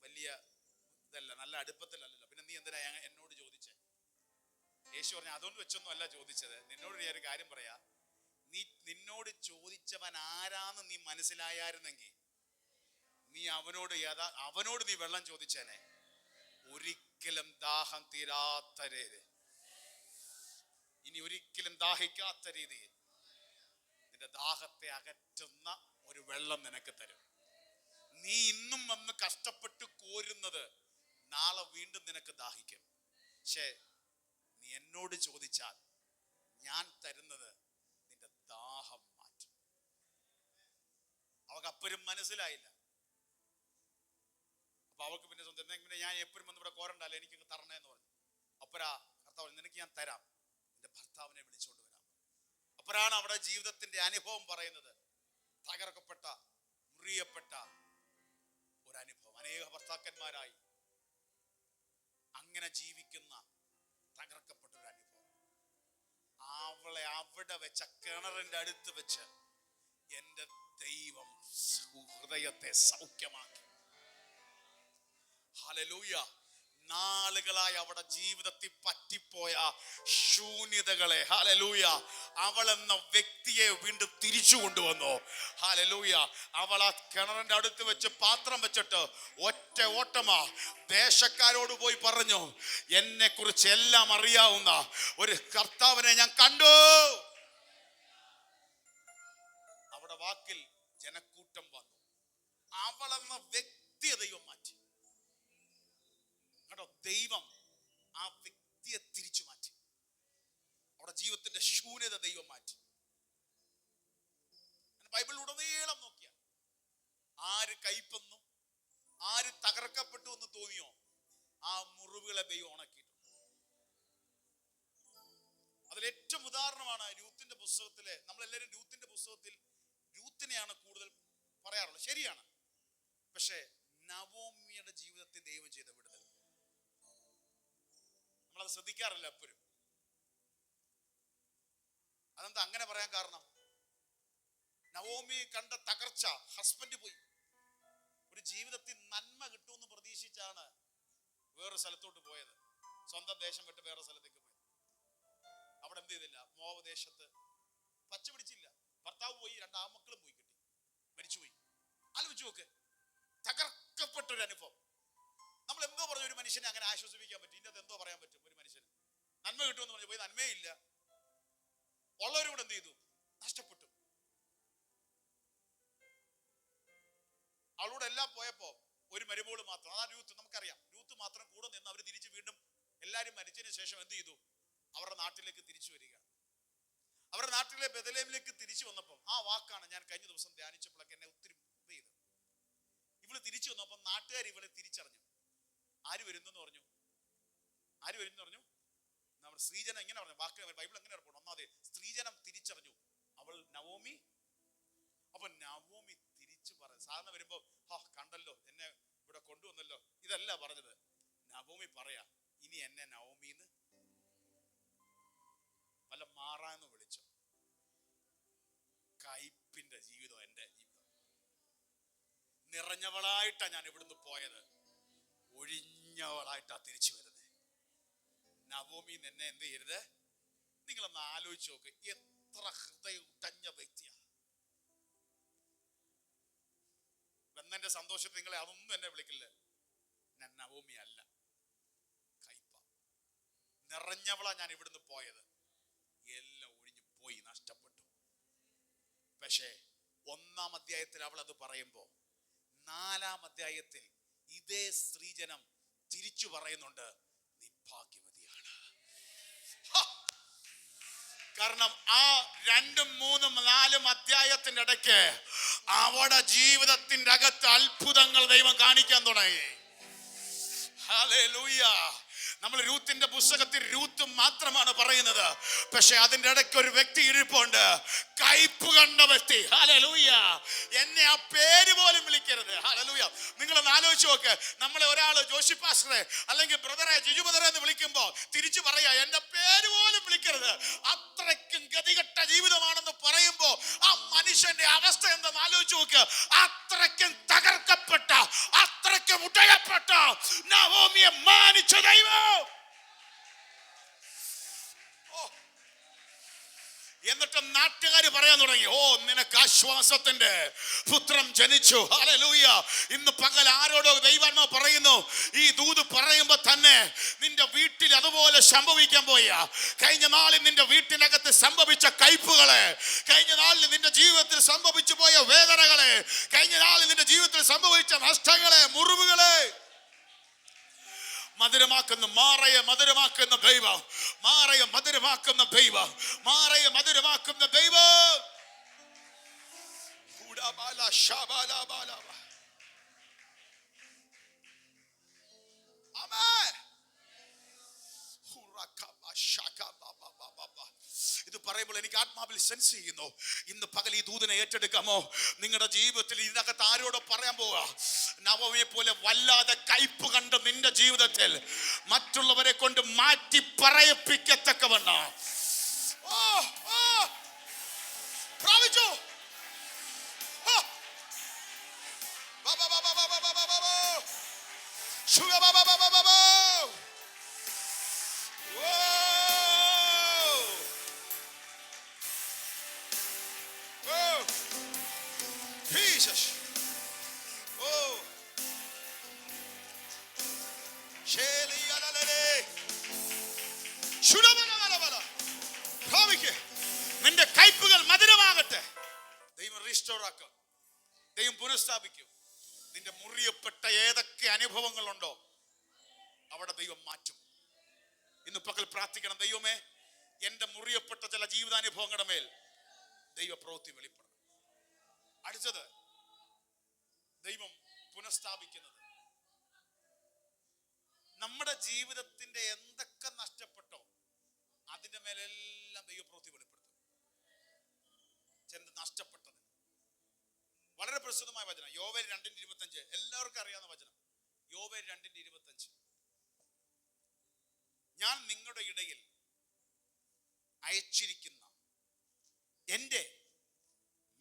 വലിയ ഇതല്ല, നല്ല അടുപ്പത്തിലല്ലല്ലോ, പിന്നെ നീ എന്തിനാ എന്നോട് ചോദിച്ചേ? യേശു പറഞ്ഞു, അതൊന്നും വെച്ചൊന്നും അല്ല ചോദിച്ചത്, നിന്നോട് ഞാൻ ഒരു കാര്യം പറയാ, നിന്നോട് ചോദിച്ചവൻ ആരാന്ന് നീ മനസ്സിലായിരുന്നെങ്കിൽ നീ അവനോട് നീ വെള്ളം ചോദിച്ചേനെ. ഒരിക്കലും ദാഹം തീരാത്ത രീതി, ഇനി ഒരിക്കലും ദാഹിക്കാത്ത രീതിയിൽ നിന്റെ ദാഹത്തെ അകറ്റുന്ന ഒരു വെള്ളം നിനക്ക് തരും. നീ ഇന്നും വന്ന് കഷ്ടപ്പെട്ട് കോരുന്നത് നാളെ വീണ്ടും നിനക്ക് ദാഹിക്കും. പക്ഷേ നീ എന്നോട് ചോദിച്ചാൽ ഞാൻ തരുന്നത് നിന്റെ ദാഹം മാറ്റും. അവൾക്ക് അപ്പഴും മനസ്സിലായില്ല. അപ്പൊ അവൾക്ക് പിന്നെ പിന്നെ ഞാൻ എപ്പോഴും വന്ന് ഇവിടെ കോരണ്ടല്ലോ, എനിക്ക് തരണേന്ന് പറഞ്ഞു. അപ്പരാ കർത്താവ്, നിനക്ക് ഞാൻ തരാം, എന്റെ ഭർത്താവിനെ വിളിച്ചോണ്ട് വരാം. അപ്പോഴാണ് അവിടെ ജീവിതത്തിന്റെ അനുഭവം പറയുന്നത്. തകർക്കപ്പെട്ട, മുറിയപ്പെട്ട ഒരനുഭവം. അനേക ഭർത്താക്കന്മാരായി അങ്ങനെ ജീവിക്കുന്ന തകർക്കപ്പെട്ടൊരു അനുഭവം. അവളെ അവിടെ വെച്ച കിണറിന്റെ അടുത്ത് വെച്ച് എന്റെ ദൈവം ഹൃദയത്തെ സൗഖ്യമാക്കി. ഹല്ലേലൂയ. നാളുകളായി അവിടെ ജീവിതത്തിൽ പറ്റിപ്പോയ ശൂന്യതകളെ ഹല്ലേലൂയ അവൾ എന്ന വ്യക്തിയെ വീണ്ടും തിരിച്ചു കൊണ്ടുവന്നു. ഹല്ലേലൂയ. അവൾ ആ കിണറിന്റെ അടുത്ത് വെച്ച് പാത്രം വെച്ചിട്ട് ഒറ്റ ഓട്ടമാ ദേശക്കാരോട് പോയി പറഞ്ഞു, എന്നെ കുറിച്ച് എല്ലാം അറിയാവുന്ന ഒരു കർത്താവിനെ ഞാൻ കണ്ടു. അവിടെ വാക്കിൽ ജനക്കൂട്ടം വന്നു. അവൾ എന്ന വ്യക്തിയെ ദൈവം മാറ്റി. ദൈവം ആ വ്യക്തിയെ തിരിച്ചു മാറ്റി. അവിടെ ജീവിതത്തിന്റെ ശൂന്യത ദൈവം മാറ്റി. ബൈബിൾ ഉടനീളം നോക്കിയ ആര് കൈപ്പെന്നും ആര് തകർക്കപ്പെട്ടു എന്ന് തോന്നിയോ ആ മുറിവുകളെ ദൈവം ഉണക്കിയിട്ടുണ്ട്. അതിലേറ്റവും ഉദാഹരണമാണ് രൂത്തിന്റെ പുസ്തകത്തിലെ, നമ്മളെല്ലാവരും രൂത്തിന്റെ പുസ്തകത്തിൽ രൂത്തിനെയാണ് കൂടുതൽ പറയാറുള്ളത്, ശരിയാണ്. പക്ഷെ നവോമിയുടെ ജീവിതത്തിൽ ദൈവം ചെയ്ത വിടുതൽ നമ്മളത് ശ്രദ്ധിക്കാറില്ല എപ്പോഴും. അതെന്താ അങ്ങനെ പറയാൻ കാരണം? നവോമി കണ്ട തകർച്ച, ഹസ്ബൻഡ് പോയി, ഒരു ജീവിതത്തിൽ നന്മ കിട്ടുമെന്ന് പ്രതീക്ഷിച്ചാണ് വേറൊരു സ്ഥലത്തോട്ട് പോയത്. സ്വന്തം ദേശം വിട്ട് വേറെ സ്ഥലത്തേക്ക് പോയി. അവിടെ എന്ത് ചെയ്തില്ല? മോവ ദേശത്ത് പച്ച പിടിച്ചില്ല. ഭർത്താവ് പോയി, 2 ആമക്കളും പോയി കിട്ടി, മരിച്ചുപോയി. ആലോചിച്ചു നോക്ക്, തകർക്കപ്പെട്ടൊരു അനുഭവം. നമ്മൾ എന്തോ പറഞ്ഞു ഒരു മനുഷ്യനെ അങ്ങനെ ആശ്വസിപ്പിക്കാൻ പറ്റും? ഇതിനകത്ത് എന്തോ പറയാൻ പറ്റും? ഒരു മനുഷ്യന് നന്മ കിട്ടുമെന്ന് പറഞ്ഞു പോയി, നന്മയില്ല. ഉള്ളവരും കൂടെ എന്ത് ചെയ്തു? നഷ്ടപ്പെട്ടു. അവളോട് എല്ലാം പോയപ്പോ ഒരു മരുമോള് മാത്രം, അതാ രൂത്ത്. നമുക്കറിയാം, രൂത്ത് മാത്രം കൂടെ നിന്ന് അവർ തിരിച്ച് വീണ്ടും എല്ലാരും മരിച്ചതിന് ശേഷം എന്ത് ചെയ്തു? അവരുടെ നാട്ടിലേക്ക് തിരിച്ചു വരിക. അവരുടെ നാട്ടിലെ ബെഥലേമിലേക്ക് തിരിച്ചു വന്നപ്പോൾ ആ വാക്കാണ് ഞാൻ കഴിഞ്ഞ ദിവസം ധ്യാനിച്ചപ്പോഴൊക്കെ എന്നെ ഒത്തിരി ചെയ്തു. ഇവള് തിരിച്ചു വന്നപ്പോൾ നാട്ടുകാർ ഇവളെ തിരിച്ചറിഞ്ഞു. ആര് വരുന്നെന്ന് പറഞ്ഞു? ആര് വരുന്നു പറഞ്ഞു? നമ്മൾ സ്ത്രീജനം ഇങ്ങനെ പറഞ്ഞു, വാക്ക് ബൈബിൾ എങ്ങനെ പറഞ്ഞു? ഒന്നാമത് സ്ത്രീജനം തിരിച്ചറിഞ്ഞു അവൾ നവോമി. അപ്പൊ നവോമി തിരിച്ചു പറഞ്ഞു. സാധാരണ വരുമ്പോ കണ്ടല്ലോ, എന്നെ ഇവിടെ കൊണ്ടുവന്നല്ലോ, ഇതല്ല പറഞ്ഞത്. നവോമി പറയാ, ഇനി എന്നെ നവോമിന്ന് വല്ല മാറാന്ന് വിളിച്ചോ. കയ്പിന്റെ ജീവിതം എന്റെ ജീവിതം. നിറഞ്ഞവളായിട്ടാ ഞാൻ ഇവിടുന്ന് പോയത്, ഒഴിഞ്ഞവളായിട്ടാ തിരിച്ചു വരുന്നത്. നവോമി എന്നെ എന്ത് ചെയ്യരുത്? നിങ്ങളൊന്ന് ആലോചിച്ച് നോക്ക്, എത്ര ഹൃദയം ഉടഞ്ഞ വ്യക്തിയാ. വന്നെന്റെ സന്തോഷത്തിൽ നിങ്ങളെ അതൊന്നും എന്നെ വിളിക്കില്ല. ഞാൻ നവോമി അല്ല, കയ്പ. നിറഞ്ഞവളാ ഞാൻ ഇവിടുന്ന് പോയത്, എല്ലാം ഒഴിഞ്ഞു പോയി, നഷ്ടപ്പെട്ടു. പക്ഷേ 1-ാം അധ്യായത്തിൽ അവൾ അത് പറയുമ്പോ 4-ാം അധ്യായത്തിൽ ഇതേ സ്ത്രീജനം തിരിച്ചു പറയുന്നുണ്ട്, നീ ഭാഗ്യവതിയാണ്. കാരണം ആ 2, 3, 4 അധ്യായത്തിന്റെ ഇടയ്ക്ക് അവളുടെ ജീവിതത്തിന്റെ അകത്ത് അത്ഭുതങ്ങൾ ദൈവം കാണിക്കാൻ തുടങ്ങി. ഹല്ലേലൂയ. നമ്മൾ രൂത്തിന്റെ പുസ്തകത്തിൽ രൂത്ത് മാത്രമാണ് പറയുന്നത്, പക്ഷെ അതിന്റെ ഇടയ്ക്ക് ഒരു വ്യക്തി ഇരിപ്പുണ്ട്, കയ്പ് കണ്ട വ്യക്തി. ഹല്ലേലൂയ. എന്നെ ആ പേര് പോലും വിളിക്കരുത്. ഹല്ലേലൂയ. നിങ്ങളൊന്ന് ആലോചിച്ച് നോക്ക്, നമ്മളെ ഒരാള് ജോഷി പാസ്റ്ററെ അല്ലെങ്കിൽ ബ്രദറെ, ജിജു ബ്രദറെ എന്ന് വിളിക്കുമ്പോ തിരിച്ചു പറയാ, എന്റെ പേര് പോലും വിളിക്കരുത്. അത്രയ്ക്കും ഗതികെട്ട ജീവിതമാണെന്ന് പറയുമ്പോ ആ മനുഷ്യന്റെ അവസ്ഥ എന്തെന്ന് ആലോചിച്ച് നോക്ക്. അത്രയ്ക്കും തകർക്കപ്പെട്ട, അത്രയ്ക്കും ഉടയപ്പെട്ട നവോമിയെ മാനിച്ച ദൈവം. എന്നിട്ട് നാട്ടുകാർ പറയാൻ തുടങ്ങി, ഓ നിനക്ക് ആശ്വാസത്തിന്റെ പുത്രൻ ജനിച്ചു. ഹല്ലേലൂയ. ഇന്ന് പകൽ ആരോടോ ദൈവാത്മാവ് പറയുന്നു, ഈ ദൂത് പറയുമ്പോ തന്നെ നിന്റെ വീട്ടിൽ അതുപോലെ സംഭവിക്കാൻ പോയ, കഴിഞ്ഞ നാളിൽ നിന്റെ വീട്ടിനകത്ത് സംഭവിച്ച കയ്പുകളെ, കഴിഞ്ഞ നാളിൽ നിന്റെ ജീവിതത്തിൽ സംഭവിച്ചു പോയ വേദനകളെ, കഴിഞ്ഞ നാളിൽ നിന്റെ ജീവിതത്തിൽ സംഭവിച്ച നഷ്ടങ്ങളെ, മുറിവുകളെ മധുരമാക്കുന്ന, മാറയെ മധുരമാക്കുന്ന ദൈവം, മാറയെ മധുരമാക്കുന്ന ദൈവം, മാറയെ മധുരമാക്കുന്ന ദൈവം. ഇത് പറയുമ്പോൾ എനിക്ക് ആത്മാവിൽ സെൻസ് ചെയ്യുന്നു, ഇന്ന് പകൽ ഈ ദൂതനെ ഏറ്റെടുക്കാമോ? നിങ്ങളുടെ ജീവിതത്തിൽ ഇതിനകത്ത് ആരോടോ പറയാൻ പോവാ, നവമിയെ പോലെ വല്ലാതെ കയ്പ് കണ്ട് നിന്റെ ജീവിതത്തിൽ മറ്റുള്ളവരെ കൊണ്ട് മാറ്റി പറയിപ്പിക്കത്തക്കവണ്ണം പ്രാപിച്ചു. Jesus. Oh. Sheli alalele. Shudamanamalabala. ഭാവിക്ക് നിന്റെ കയ്പുകൾ മധുരമാകട്ടെ. ദൈവം റീസ്റ്റോർ ആക്കും, ദൈവം പുനഃസ്ഥാപിക്കും. നിന്റെ മുറിയപ്പെട്ട ഏതൊക്കെ അനുഭവങ്ങളുണ്ടോ അവിടെ ദൈവം മാറ്റും. ഇന്ന് പകൽ പ്രാർത്ഥിക്കണം, ദൈവമേ എന്റെ മുറിയപ്പെട്ട ചില ജീവിതാനുഭവങ്ങളുടെ മേൽ ദൈവ പ്രവൃത്തി വെളിപ്പെടണം. അടുത്തത് ദൈവം പുനഃസ്ഥാപിക്കുന്നത്, നമ്മുടെ ജീവിതത്തിന്റെ എന്തൊക്കെ നഷ്ടപ്പെട്ടോ അതിന്റെ മേലെല്ലാം ദൈവപ്രവൃത്തി വെളിപ്പെടുത്തും. ചെന്ന് നഷ്ടപ്പെട്ടത് വളരെ പ്രസിദ്ധമായ വചനം യോവേൽ 2:25, എല്ലാവർക്കും അറിയാവുന്ന വചനം. യോവേൽ 2:25, ഞാൻ നിങ്ങളുടെ ഇടയിൽ അയച്ചിരിക്കുന്ന എന്റെ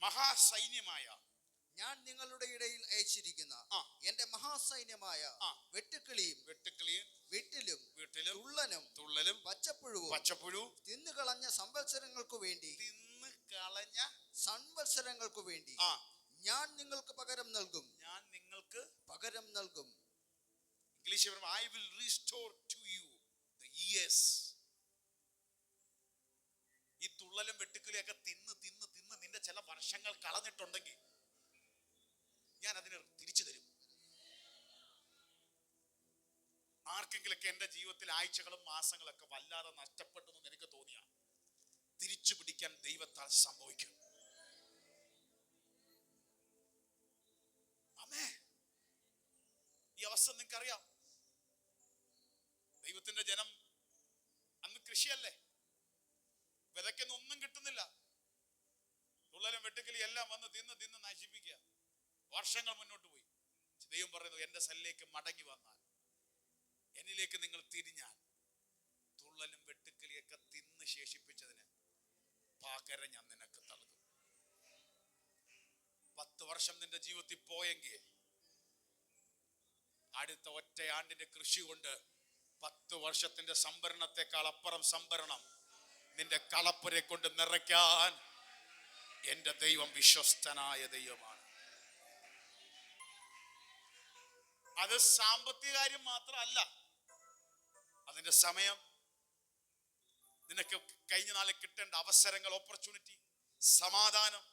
മഹാസൈന്യമായ, ഞാൻ നിങ്ങളുടെ ഇടയിൽ അയച്ചിരിക്കുന്ന എന്റെ മഹാസൈന്യമായ വെട്ടുക്കിളിയും വീട്ടിലും തുള്ളനും പച്ചപ്പുഴുവും തിന്നുകളഞ്ഞ സംവത്സരങ്ങൾക്കു വേണ്ടി ഞാൻ നിങ്ങൾക്ക് പകരം നൽകും. English I will restore to you the years. ഈ തുള്ളലും വെട്ടുക്കിളിയൊക്കെ തിന്ന് നിന്റെ ചില വർഷങ്ങൾ കളഞ്ഞിട്ടുണ്ടെങ്കിൽ ഞാൻ അതിനെ തിരിച്ചു തരും. ആർക്കെങ്കിലൊക്കെ എന്റെ ജീവിതത്തിൽ ആഴ്ചകളും മാസങ്ങളൊക്കെ വല്ലാതെ നഷ്ടപ്പെട്ടു എന്ന് എനിക്ക് തോന്നിയ തിരിച്ചു പിടിക്കാൻ ദൈവത്താൽ സംഭവിക്കും. ആമേൻ. ഈ അവസ്ഥ നിങ്ങൾക്കറിയാം. ദൈവത്തിന്റെ ജനം അന്ന് കൃഷിയല്ലേ, വിതയ്ക്കുന്ന ഒന്നും കിട്ടുന്നില്ല. തുള്ളലും വെട്ടുക്കിളി എല്ലാം വന്ന് തിന്ന് നശിപ്പിക്കുക. വർഷങ്ങൾ മുന്നോട്ട് പോയി. ദൈവം പറയുന്നു, എന്റെ സല്ലിലേക്ക് മടങ്ങി വന്നാൽ, എന്നിലേക്ക് നിങ്ങൾ തിരിഞ്ഞാൽ, തുള്ളലും വെട്ടുക്കിളിയൊക്കെ തിന്ന് ശേഷിപ്പിച്ചതിന് പകരം ഞാൻ നിനക്ക് നൽകും. 10 വർഷം നിന്റെ ജീവിതത്തിൽ പോയെങ്കിൽ അടുത്ത ഒറ്റയാണ്ടിന്റെ കൃഷി കൊണ്ട് 10 വർഷത്തിന്റെ സംഭരണത്തെക്കാൾ അപ്പുറം സംഭരണം നിന്റെ കളപ്പുരെ കൊണ്ട് നിറയ്ക്കാൻ എന്റെ ദൈവം വിശ്വസ്തനായ ദൈവമാണ്. അത് സാമ്പത്തിക കാര്യം മാത്രമല്ല, അതിന്റെ സമയം, നിനക്ക് കഴിഞ്ഞ നാളിൽ കിട്ടേണ്ട അവസരങ്ങൾ, ഓപ്പർച്യൂണിറ്റി, സമാധാനം,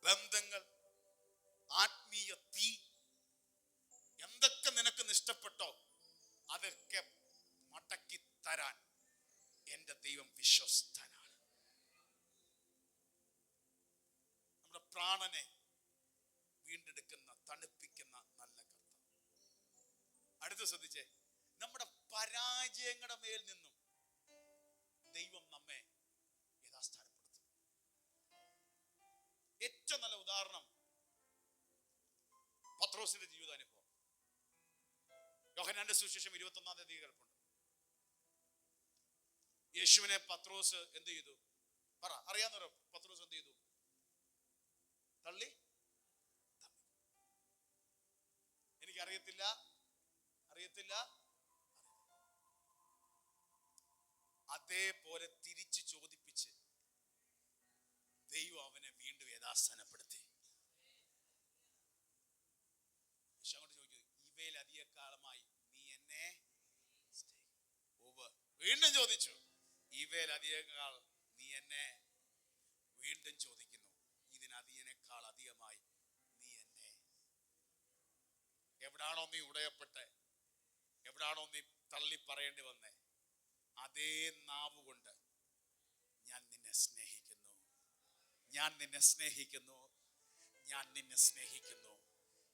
ബന്ധങ്ങൾ, ആത്മീയ തീ, എന്തൊക്കെ നിനക്ക് നഷ്ടപ്പെട്ടോ അതൊക്കെ മടക്കി തരാൻ എന്റെ ദൈവം വിശ്വസ്തനാണ്. നമ്മുടെ പ്രാണനെ വീണ്ടെടുക്കുന്ന, തണുപ്പിക്കുന്ന നല്ല കർത്താവ്. അടുത്ത് ശ്രദ്ധിച്ചേ, നമ്മുടെ പരാജയങ്ങളുടെ മേൽ നിന്നും ദൈവം നമ്മെ യഥാസ്ഥാനപ്പെടുത്തും. ഏറ്റവും നല്ല ഉദാഹരണം പത്രോസിന്റെ ജീവിതാനുഭവം. യോഹന്നാന്റെ സുവിശേഷം 21-ാം അധ്യായത്തിൽ യേശുവിനെ പത്രോസ് എന്ത് ചെയ്തു? പറ, അറിയാവുന്നവരോ? പത്രോസ് എന്ത് ചെയ്തു? തള്ളി. എനിക്കറിയത്തില്ല. അതേപോലെ തിരിച്ചു ചോദിപ്പിച്ച് ദൈവം അവനെ വീണ്ടും യഥാസ്ഥാനപ്പെടുത്തി. അങ്ങോട്ട് ചോദിച്ചു, ഇവയിലധിക കാലമായി നീ എന്നെ വീണ്ടും ചോദിച്ചു, ഇവയിലധികം നീ എന്നെ വീണ്ടും ചോദിക്കുന്നു, ഇതിനധികനേക്കാൾ അധികമായി നീ എന്നെ. എവിടാണോ നീ ഉടയപ്പെട്ടെ, എവിടാണോ നീ തള്ളി പറയേണ്ടി വന്നേ, അതേ നാവ് കൊണ്ട് ഞാൻ നിന്നെ സ്നേഹിക്കുന്നു, ഞാൻ നിന്നെ സ്നേഹിക്കുന്നു, ഞാൻ നിന്നെ സ്നേഹിക്കുന്നു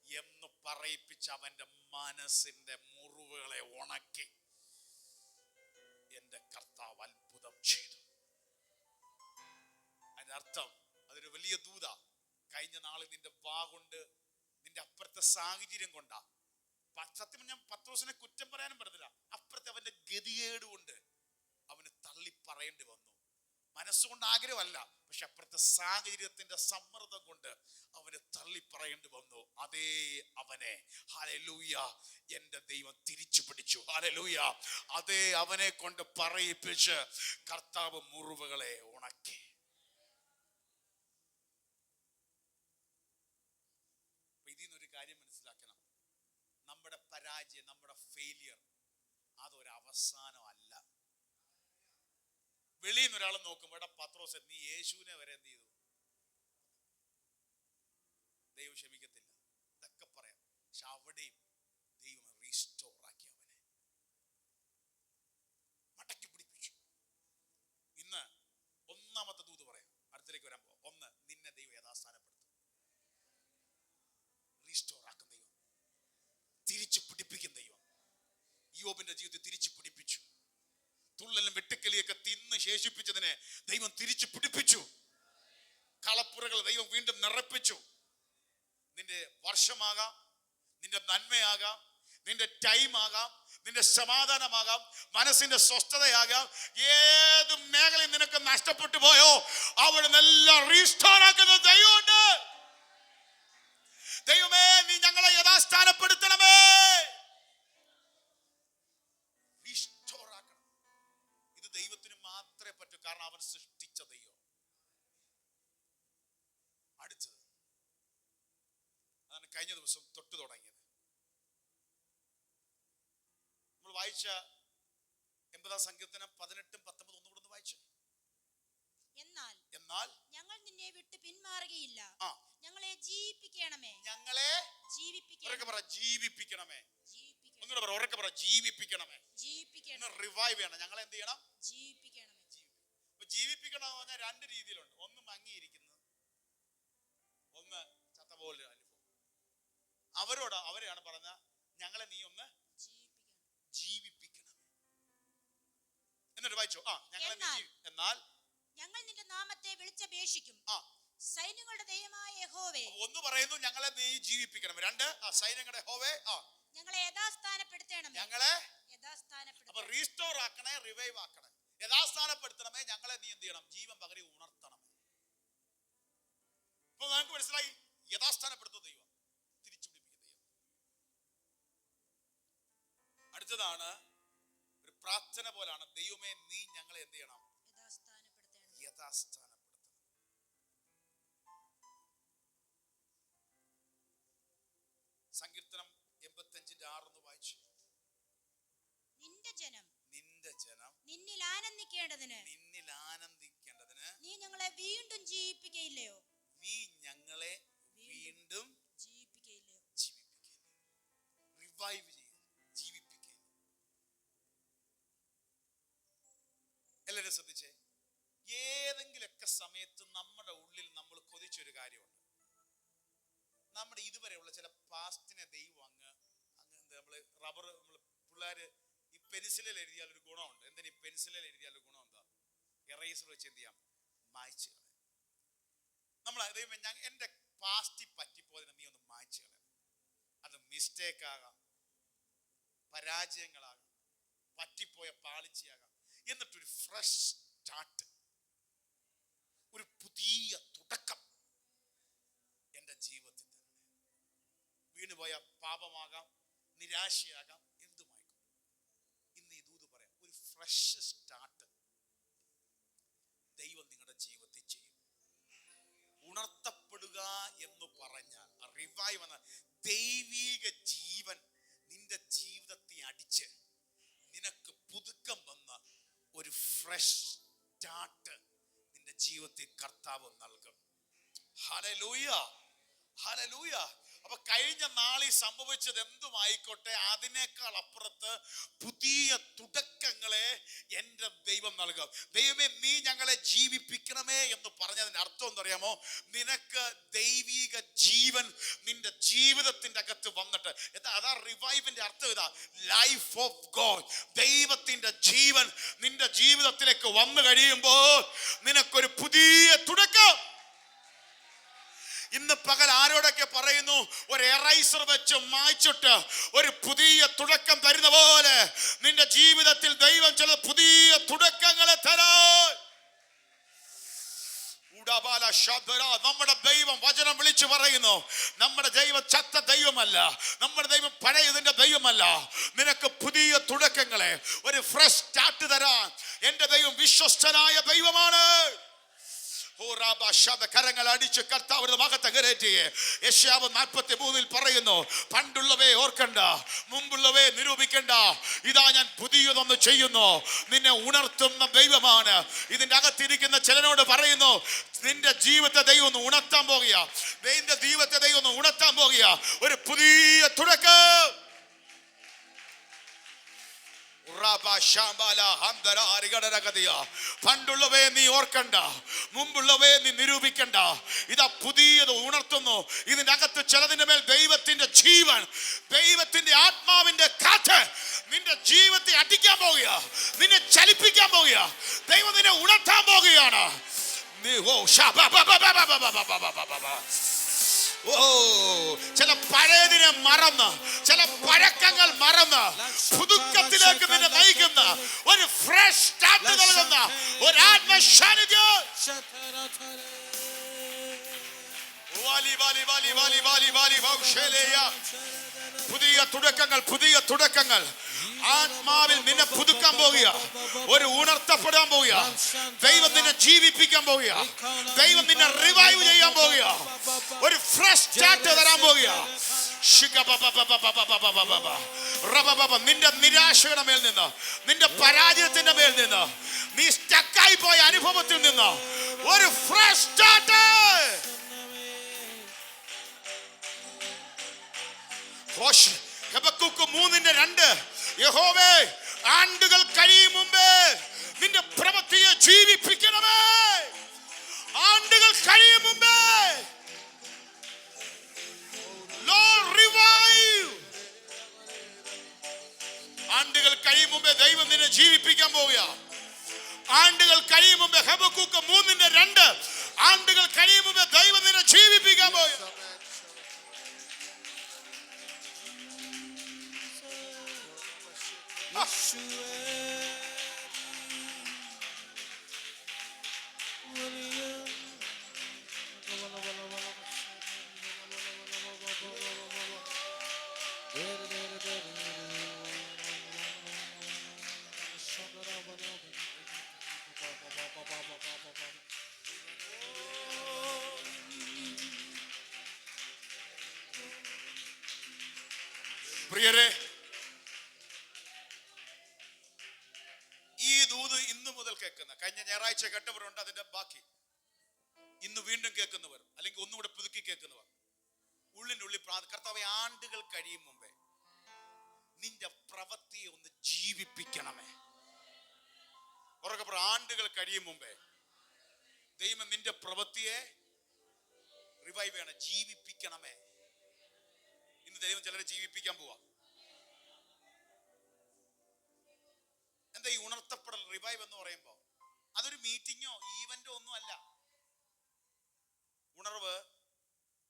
എന്ന് പറയിപ്പിച്ച് അവന്റെ മനസ്സിന്റെ മുറിവുകളെ ഉണക്കി എന്റെ കർത്താവ് അത്ഭുതം ചെയ്തു. അതിന്റെ അർത്ഥം, അതൊരു വലിയ ദൂത. കഴിഞ്ഞ നാളിൽ നിന്റെ വാ കൊണ്ട്, നിന്റെ അതിന്റെ അപ്പുറത്തെ സാഹചര്യം കൊണ്ടാ. സത്യം ഞാൻ പത്രോസിനെ കുറ്റം പറയാനും പറ്റത്തില്ല. അപ്പുറത്തെ അവന്റെ ഗതികേട് കൊണ്ട് അവന് തള്ളി പറയേണ്ടി വന്നു. മനസ്സുകൊണ്ട് ആഗ്രഹമല്ല, പക്ഷെ അപ്പുറത്തെ സാഹചര്യത്തിന്റെ സമ്മർദ്ദം കൊണ്ട് അവന് തള്ളി പറയേണ്ടി വന്നു. അതേ അവനെ ഹല്ലേലൂയ എന്റെ ദൈവം തിരിച്ചു പിടിച്ചു. ഹല്ലേലൂയ. അതേ അവനെ കൊണ്ട് പറയിപ്പിച്ച് കർത്താവ് മുറിവുകളെ ഉണക്കി. ഇതിന്നൊരു കാര്യം മനസ്സിലാക്കണം. നമ്മുടെ പരാജയം, നമ്മുടെ ഫെയിലിയർ അതൊരു അവസാനമല്ല. വെളിയിൽ നിന്ന് ഒരാൾ നോക്കുമ്പോൾ എടാ പത്രോസ്, നീ യേശുവിനെ വരെ എന്ത് ചെയ്തു? ദൈവം ക്ഷമിക്കത്തില്ല, ഇതൊക്കെ പറയാം. പക്ഷെ അവിടെയും ദൈവം റീസ്റ്റോർ ആക്കി, അവനെ മടക്കി പിടിപ്പിച്ചു. ഇന്ന് ഒന്നാമത്തെ ദൂത് പറയാം, അടുത്തേക്ക് വരാൻ പോവാം. ഒന്ന്, നിന്നെ ദൈവം യഥാസ്ഥാനപ്പെടുത്തും. റീസ്റ്റോർ ആക്കും ദൈവം, തിരിച്ചു പിടിപ്പിക്കും ദൈവം. യോബിന്റെ ജീവിതത്തിൽ തിരിച്ചു പിടിപ്പിച്ചു. തുള്ളലും വെട്ടുക്കിളിയൊക്കെ തിന്ന് ശേഷിപ്പിച്ചതിനെ ദൈവം തിരിച്ചു പിടിപ്പിച്ചു. കളപ്പുറകൾ ദൈവം വീണ്ടും നിറപ്പിച്ചു. നിന്റെ വർഷമാകാം, നിന്റെ നന്മയാകാം, നിന്റെ ടൈം ആകാം, നിന്റെ സമാധാനമാകാം, മനസ്സിന്റെ സ്വസ്ഥതയാകാം. ഏത് മേഖലയിൽ നിനക്ക് നഷ്ടപ്പെട്ടു പോയോ അവിടെ നിന്നെല്ലാം റീസ്റ്റോർ ആക്കുന്ന ദൈവമുണ്ട്. ദൈവമേ, നീ ഞങ്ങളെ യഥാസ്ഥാനപ്പെടുത്തണമേ. റീസ്റ്റോർ ആക്കണം. ഇത് ദൈവത്തിന് മാത്രമേ പറ്റൂ, കാരണം അവൻ സൃഷ്ടിച്ച ദൈവം. അടുത്തത് അതാണ് കഴിഞ്ഞ ദിവസം തൊട്ട് തുടങ്ങിയത്. നമ്മൾ വായിച്ച 80-ാം സങ്കീർത്തനം 18, 19 ഒന്നുകൂടെ ഒന്ന് വായിച്ചു. എന്നാൽ ഞങ്ങൾ നിന്നെ വിട്ട് പിന്മാറുകയില്ല, ഞങ്ങളെ ജീവിപ്പിക്കണമേ. ഞങ്ങളെ ജീവിപ്പിക്കണമേ. ഒന്നുകൂടെ പറ, ഉറക്കെ പറ, ജീവിപ്പിക്കണമേ. റിവൈവ് ചെയ്യണം. ഞങ്ങളെ എന്ത് ചെയ്യണം? ജീവിപ്പിക്കണമേ. ജീവിപ്പിക്കണം എന്ന് പറഞ്ഞാൽ രണ്ട് രീതിയിലുണ്ട്. ഒന്ന് മങ്ങിയിരിക്കുന്നത്, ഒന്ന് ചത്ത പോലെ അനുഭവം. അവരെയാണ് പറഞ്ഞ ഞങ്ങളെ നീ ഒന്ന് ജീവിപ്പിക്കണം. എന്നിട്ട് വായിച്ചോ. എന്നാൽ ഞങ്ങൾ നിന്റെ നാമത്തെ വിളിച്ചപേക്ഷിക്കും, സൈന്യങ്ങളുടെ ദൈവമായ യഹോവേ. ഒന്ന് പറയുന്നു ഞങ്ങളെ നീ ജീവിപ്പിക്കണം. രണ്ട്, സൈന്യങ്ങളുടെ യഹോവേ ഞങ്ങളെ യഥാസ്ഥാനപ്പെടുത്തണമേ. അപ്പൊ റീസ്റ്റോർ ആക്കണേ, റിവൈവ് ആക്കണേ, യഥാസ്ഥാനപ്പെടുത്തണമേ. ഞങ്ങളെ നീ എന്ത് ചെയ്യണം? ജീവൻ പകരി ഉണർത്തണം. ഇപ്പൊ നമുക്ക് മനസ്സിലായി, യഥാസ്ഥാനപ്പെടുത്തുന്ന ദൈവം, തിരിച്ചു പിടിപ്പിക്കുന്ന ദൈവം. അടുത്തതാണ് ഒരു പ്രാർത്ഥന പോലാണ്. ദൈവമേ, നീ ഞങ്ങളെ എന്ത് ചെയ്യണം? യഥാസ്ഥാനപ്പെടുത്തണം. സങ്കീർത്തനം 85:6 വായിച്ചു. നിന്റെ ജനം നിന്നിൽ ആനന്ദിക്കേണ്ടതിന് നീ ഞങ്ങളെ വീണ്ടും ജീവിപ്പിക്കയില്ലയോ? റിവൈവ് ചെയ്യും, ജീവിപ്പിക്കുക. എല്ലാവരും ശ്രദ്ധിച്ചേ. ഏതെങ്കിലൊക്കെ സമയത്ത് നമ്മുടെ ഉള്ളിൽ നമ്മൾ കൊതിച്ചൊരു കാര്യമുണ്ട്. നമ്മുടെ ഇതുവരെയുള്ള ചില പാസ്റ്റിനെ ദൈവം അങ്ങ് നമ്മള് നമ്മള് പിള്ളേര് ഈ പെൻസിലിൽ എഴുതിയാൽ ഒരു ഗുണമുണ്ട്. എന്തിനാ ഈ പെൻസിലിൽ എഴുതിയാൽ ഒരു ഗുണം എന്താ? എറേസർ വെച്ച് എന്ത് ചെയ്യാം? മായ്ച്ചു കളയാം. നമ്മൾ ദൈവം എന്റെ പാസ്റ്റിൽ പറ്റിപ്പോയതിനെ നീ ഒന്ന് മായ്ച്ചു കളയാം. അത് മിസ്റ്റേക്ക് ആകാം, പരാജയങ്ങളാകാം, പറ്റിപ്പോയ പാളിച്ചയാകാം. എന്നിട്ടൊരു ഫ്രഷ് സ്റ്റാർട്ട്, ഒരു പുതിയ തുടക്കം എന്റെ ജീവിതത്തിൽ തന്നെ. വീണുപോയ പാപമാകാം, നിരാശയാകാം, എന്തുമായിക്കോട്ടെ. ഇന്ന് ഈ ദൂത് പറയാം, ഒരു ഫ്രഷ് സ്റ്റാർട്ട് ദൈവം നിങ്ങളുടെ ജീവിതത്തിൽ ചെയ്യും. ഉണർത്തപ്പെടുക എന്ന് പറഞ്ഞാൽ, റിവൈവ് എന്ന ദൈവിക ജീവൻ നിന്റെ ജീവിതത്തെ അടിച്ച് നിനക്ക് പുതുക്കം വന്ന ഒരു ഫ്രഷ് സ്റ്റാർട്ട് നിന്റെ ജീവിതത്തിൽ കർത്താവ് നൽകും. Hallelujah, hallelujah. അപ്പൊ കഴിഞ്ഞ നാളിൽ സംഭവിച്ചത് എന്തുമായിക്കോട്ടെ, അതിനേക്കാൾ അപ്പുറത്ത് പുതിയ തുടക്കങ്ങളെ എന്റെ ദൈവം നൽകും. ദൈവമേ, നീ ഞങ്ങളെ ജീവിപ്പിക്കണമേ എന്ന് പറഞ്ഞതിന്റെ അർത്ഥം എന്തറിയാമോ? നിനക്ക് ദൈവിക ജീവൻ നിന്റെ ജീവിതത്തിന്റെ അകത്ത് വന്നിട്ട്, അതാ റിവൈവിന്റെ അർത്ഥം. ഇതാ ലൈഫ് ഓഫ് ഗോഡ്. ദൈവത്തിന്റെ ജീവൻ നിന്റെ ജീവിതത്തിലേക്ക് വന്നു കഴിയുമ്പോൾ നിനക്കൊരു പുതിയ തുടക്കം. ഇന്ന് പകൽ ആരോടൊക്കെ പറയുന്നു, ഒരു എറൈസർ വെച്ച് മായ്ച്ചിട്ട് ഒരു പുതിയ തുടക്കം തരുന്ന പോലെ നിന്റെ ജീവിതത്തിൽ ദൈവം ചില പുതിയ തുടക്കങ്ങളെ തരാൻ. നമ്മുടെ ദൈവം വചനം വിളിച്ചു പറയുന്നു, നമ്മുടെ ദൈവം ചത്ത ദൈവമല്ല, നമ്മുടെ ദൈവം പഴയതിന്റെ ദൈവമല്ല. നിനക്ക് പുതിയ തുടക്കങ്ങളെ, ഒരു ഫ്രഷ് സ്റ്റാർട്ട് തരാൻ എന്റെ ദൈവം വിശ്വസ്തനായ ദൈവമാണ്. കരങ്ങൾ അടിച്ച് കർത്താവിന്റെ മകത്തെ കയറ്റിയെ. യെശയ്യാവ് 43 പറയുന്നു, പണ്ടുള്ളവയെ ഓർക്കണ്ട, മുമ്പുള്ളവയെ നിരൂപിക്കണ്ട, ഇതാ ഞാൻ പുതിയതൊന്ന് ചെയ്യുന്നു. നിന്നെ ഉണർത്തുന്ന ദൈവമാണ്. ഇതിന്റെ അകത്തിരിക്കുന്ന ചിലനോട് പറയുന്നു, നിന്റെ ജീവിതത്തെ ദൈവം ഒന്ന് ഉണർത്താൻ പോകുക, നിന്റെ ജീവിതത്തെ ദൈവം ഒന്ന് ഉണർത്താൻ പോകുക. ഒരു പുതിയ തുടക്കം. പണ്ടുള്ളവയെ നീ ഓർക്കണ്ട, മുമ്പുള്ളവയെ നീ നിരൂപിക്കണ്ട, ഇതാ പുതിയത് ഉണർത്തുന്നു. ഇതിന്റെ അകത്ത് ചിലതിന്റെ മേൽ ദൈവത്തിന്റെ ജീവൻ, ദൈവത്തിന്റെ ആത്മാവിന്റെ കാറ്റ് നിന്റെ ജീവിതത്തെ അടിക്കാൻ പോകുക, നിന്നെ ചലിപ്പിക്കാൻ പോകുക. ദൈവം നിന്നെ ഉണർത്താൻ പോകുകയാണ്. ചില പഴയതിനെ മറന്ന്, ചില പഴക്കങ്ങൾ മറന്ന് പുതുക്കത്തിലേക്ക് നിന്നെ നയിക്കുന്ന ഒരു ഫ്രഷ് സ്റ്റാർട്ട് നൽകുന്ന ഒരു ആത്മസാന്നിധ്യം. പുതിയ തുടക്കങ്ങൾ, പുതിയ തുടക്കങ്ങൾ. ആത്മാവിൽ നിന്നെ പുതുക്കാൻ പോകുക, ഒരു ഉണർത്തപ്പെടാൻ പോകുക. ദൈവം നിന്നെ ജീവിപ്പിക്കാൻ പോകുക, ദൈവം നിന്നെ റിവൈവ് ചെയ്യാൻ പോകുക, ഒരു ഫ്രഷ് സ്റ്റാർട്ട് തരാൻ പോകുക. നിന്റെ നിരാശയുടെ മേൽ നിന്ന്, നിന്റെ പരാജയത്തിന്റെ മേൽ നിന്ന്, നീ സ്റ്റക്കായി പോയ അനുഭവത്തിൽ നിന്ന് ഒരു ഫ്രഷ് സ്റ്റാർട്ട്. ഹബക്കൂക്ക് 3:2 യഹോവേ, ആണ്ടുകൾ കഴിയും മുമ്പേ നിന്റെ പ്രവൃത്തിയെ ജീവിപ്പിക്കണമേ. ആണ്ടുകൾ കഴിയും മുമ്പേ Lord revive. ആണ്ടുകൾ കഴിയും മുമ്പേ ദൈവം നിന്നെ ജീവിപ്പിക്കാൻ പോവുക. ആണ്ടുകൾ കഴിയും മുമ്പേ ഹബക്കൂക്ക് 3:2 ആണ്ടുകൾ കഴിയും മുമ്പേ ദൈവം നിന്നെ ജീവിപ്പിക്കാൻ പോവുക. പ്രിയരെ, ഈ ദൂത് ഇന്നു മുതൽ കേൾക്കുന്ന, കഴിഞ്ഞ ഞായറാഴ്ച കേട്ടവരുണ്ട്, അതിന്റെ ബാക്കി ഇന്ന് വീണ്ടും കേൾക്കുന്നവർ, അല്ലെങ്കിൽ ഒന്നുകൂടെ പുതുക്കി കേൾക്കുന്നവർ, ഉള്ളിൻ്റെ ഉള്ളിൽ കർത്താവേ, ആണ്ടുകൾ കഴിയും മുമ്പേ നിന്റെ പ്രവൃത്തിയെ ഒന്ന് ജീവിപ്പിക്കണമേ. ഉറക്കെ പറ, ആണ്ടുകൾ കഴിയും മുമ്പേ ദൈവം നിന്റെ പ്രവൃത്തിയെ റിവൈവ് ചെയ്യണം, ജീവിപ്പിക്കണമേ. ഇന്ന് ദൈവം ചിലരെ ജീവിപ്പിക്കാൻ പോവാ. എന്താ ഈ ഉണർത്തപ്പെടൽ, റിവൈവ് എന്ന് പറയുമ്പോ അതൊരു മീറ്റിങ്ങോ ഈവന്റോ ഒന്നും അല്ല. ഉണർവ്,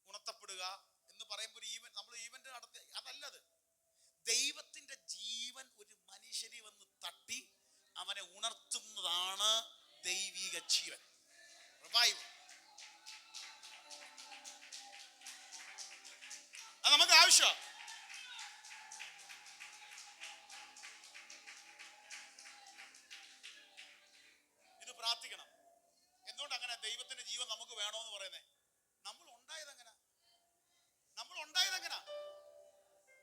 ഉണർത്തപ്പെടുക എന്ന് പറയുമ്പോൾ നമ്മൾ ഈവന്റ് നടത്തി അതല്ലത്. ദൈവത്തിന്റെ ജീവൻ ഒരു മനുഷ്യനെ വന്ന് തട്ടി അവനെ ഉണർത്തുന്നതാണ് ദൈവിക ജീവൻ, റിവൈവ്. അത് നമുക്ക് ആവശ്യം. ഇത് പ്രാർത്ഥിക്കണം. എന്തുകൊണ്ട് അങ്ങനെ ദൈവത്തിന്റെ ജീവൻ നമുക്ക് വേണോന്ന് പറയുന്നേ? നമ്മൾ ഉണ്ടായതെങ്ങനെ?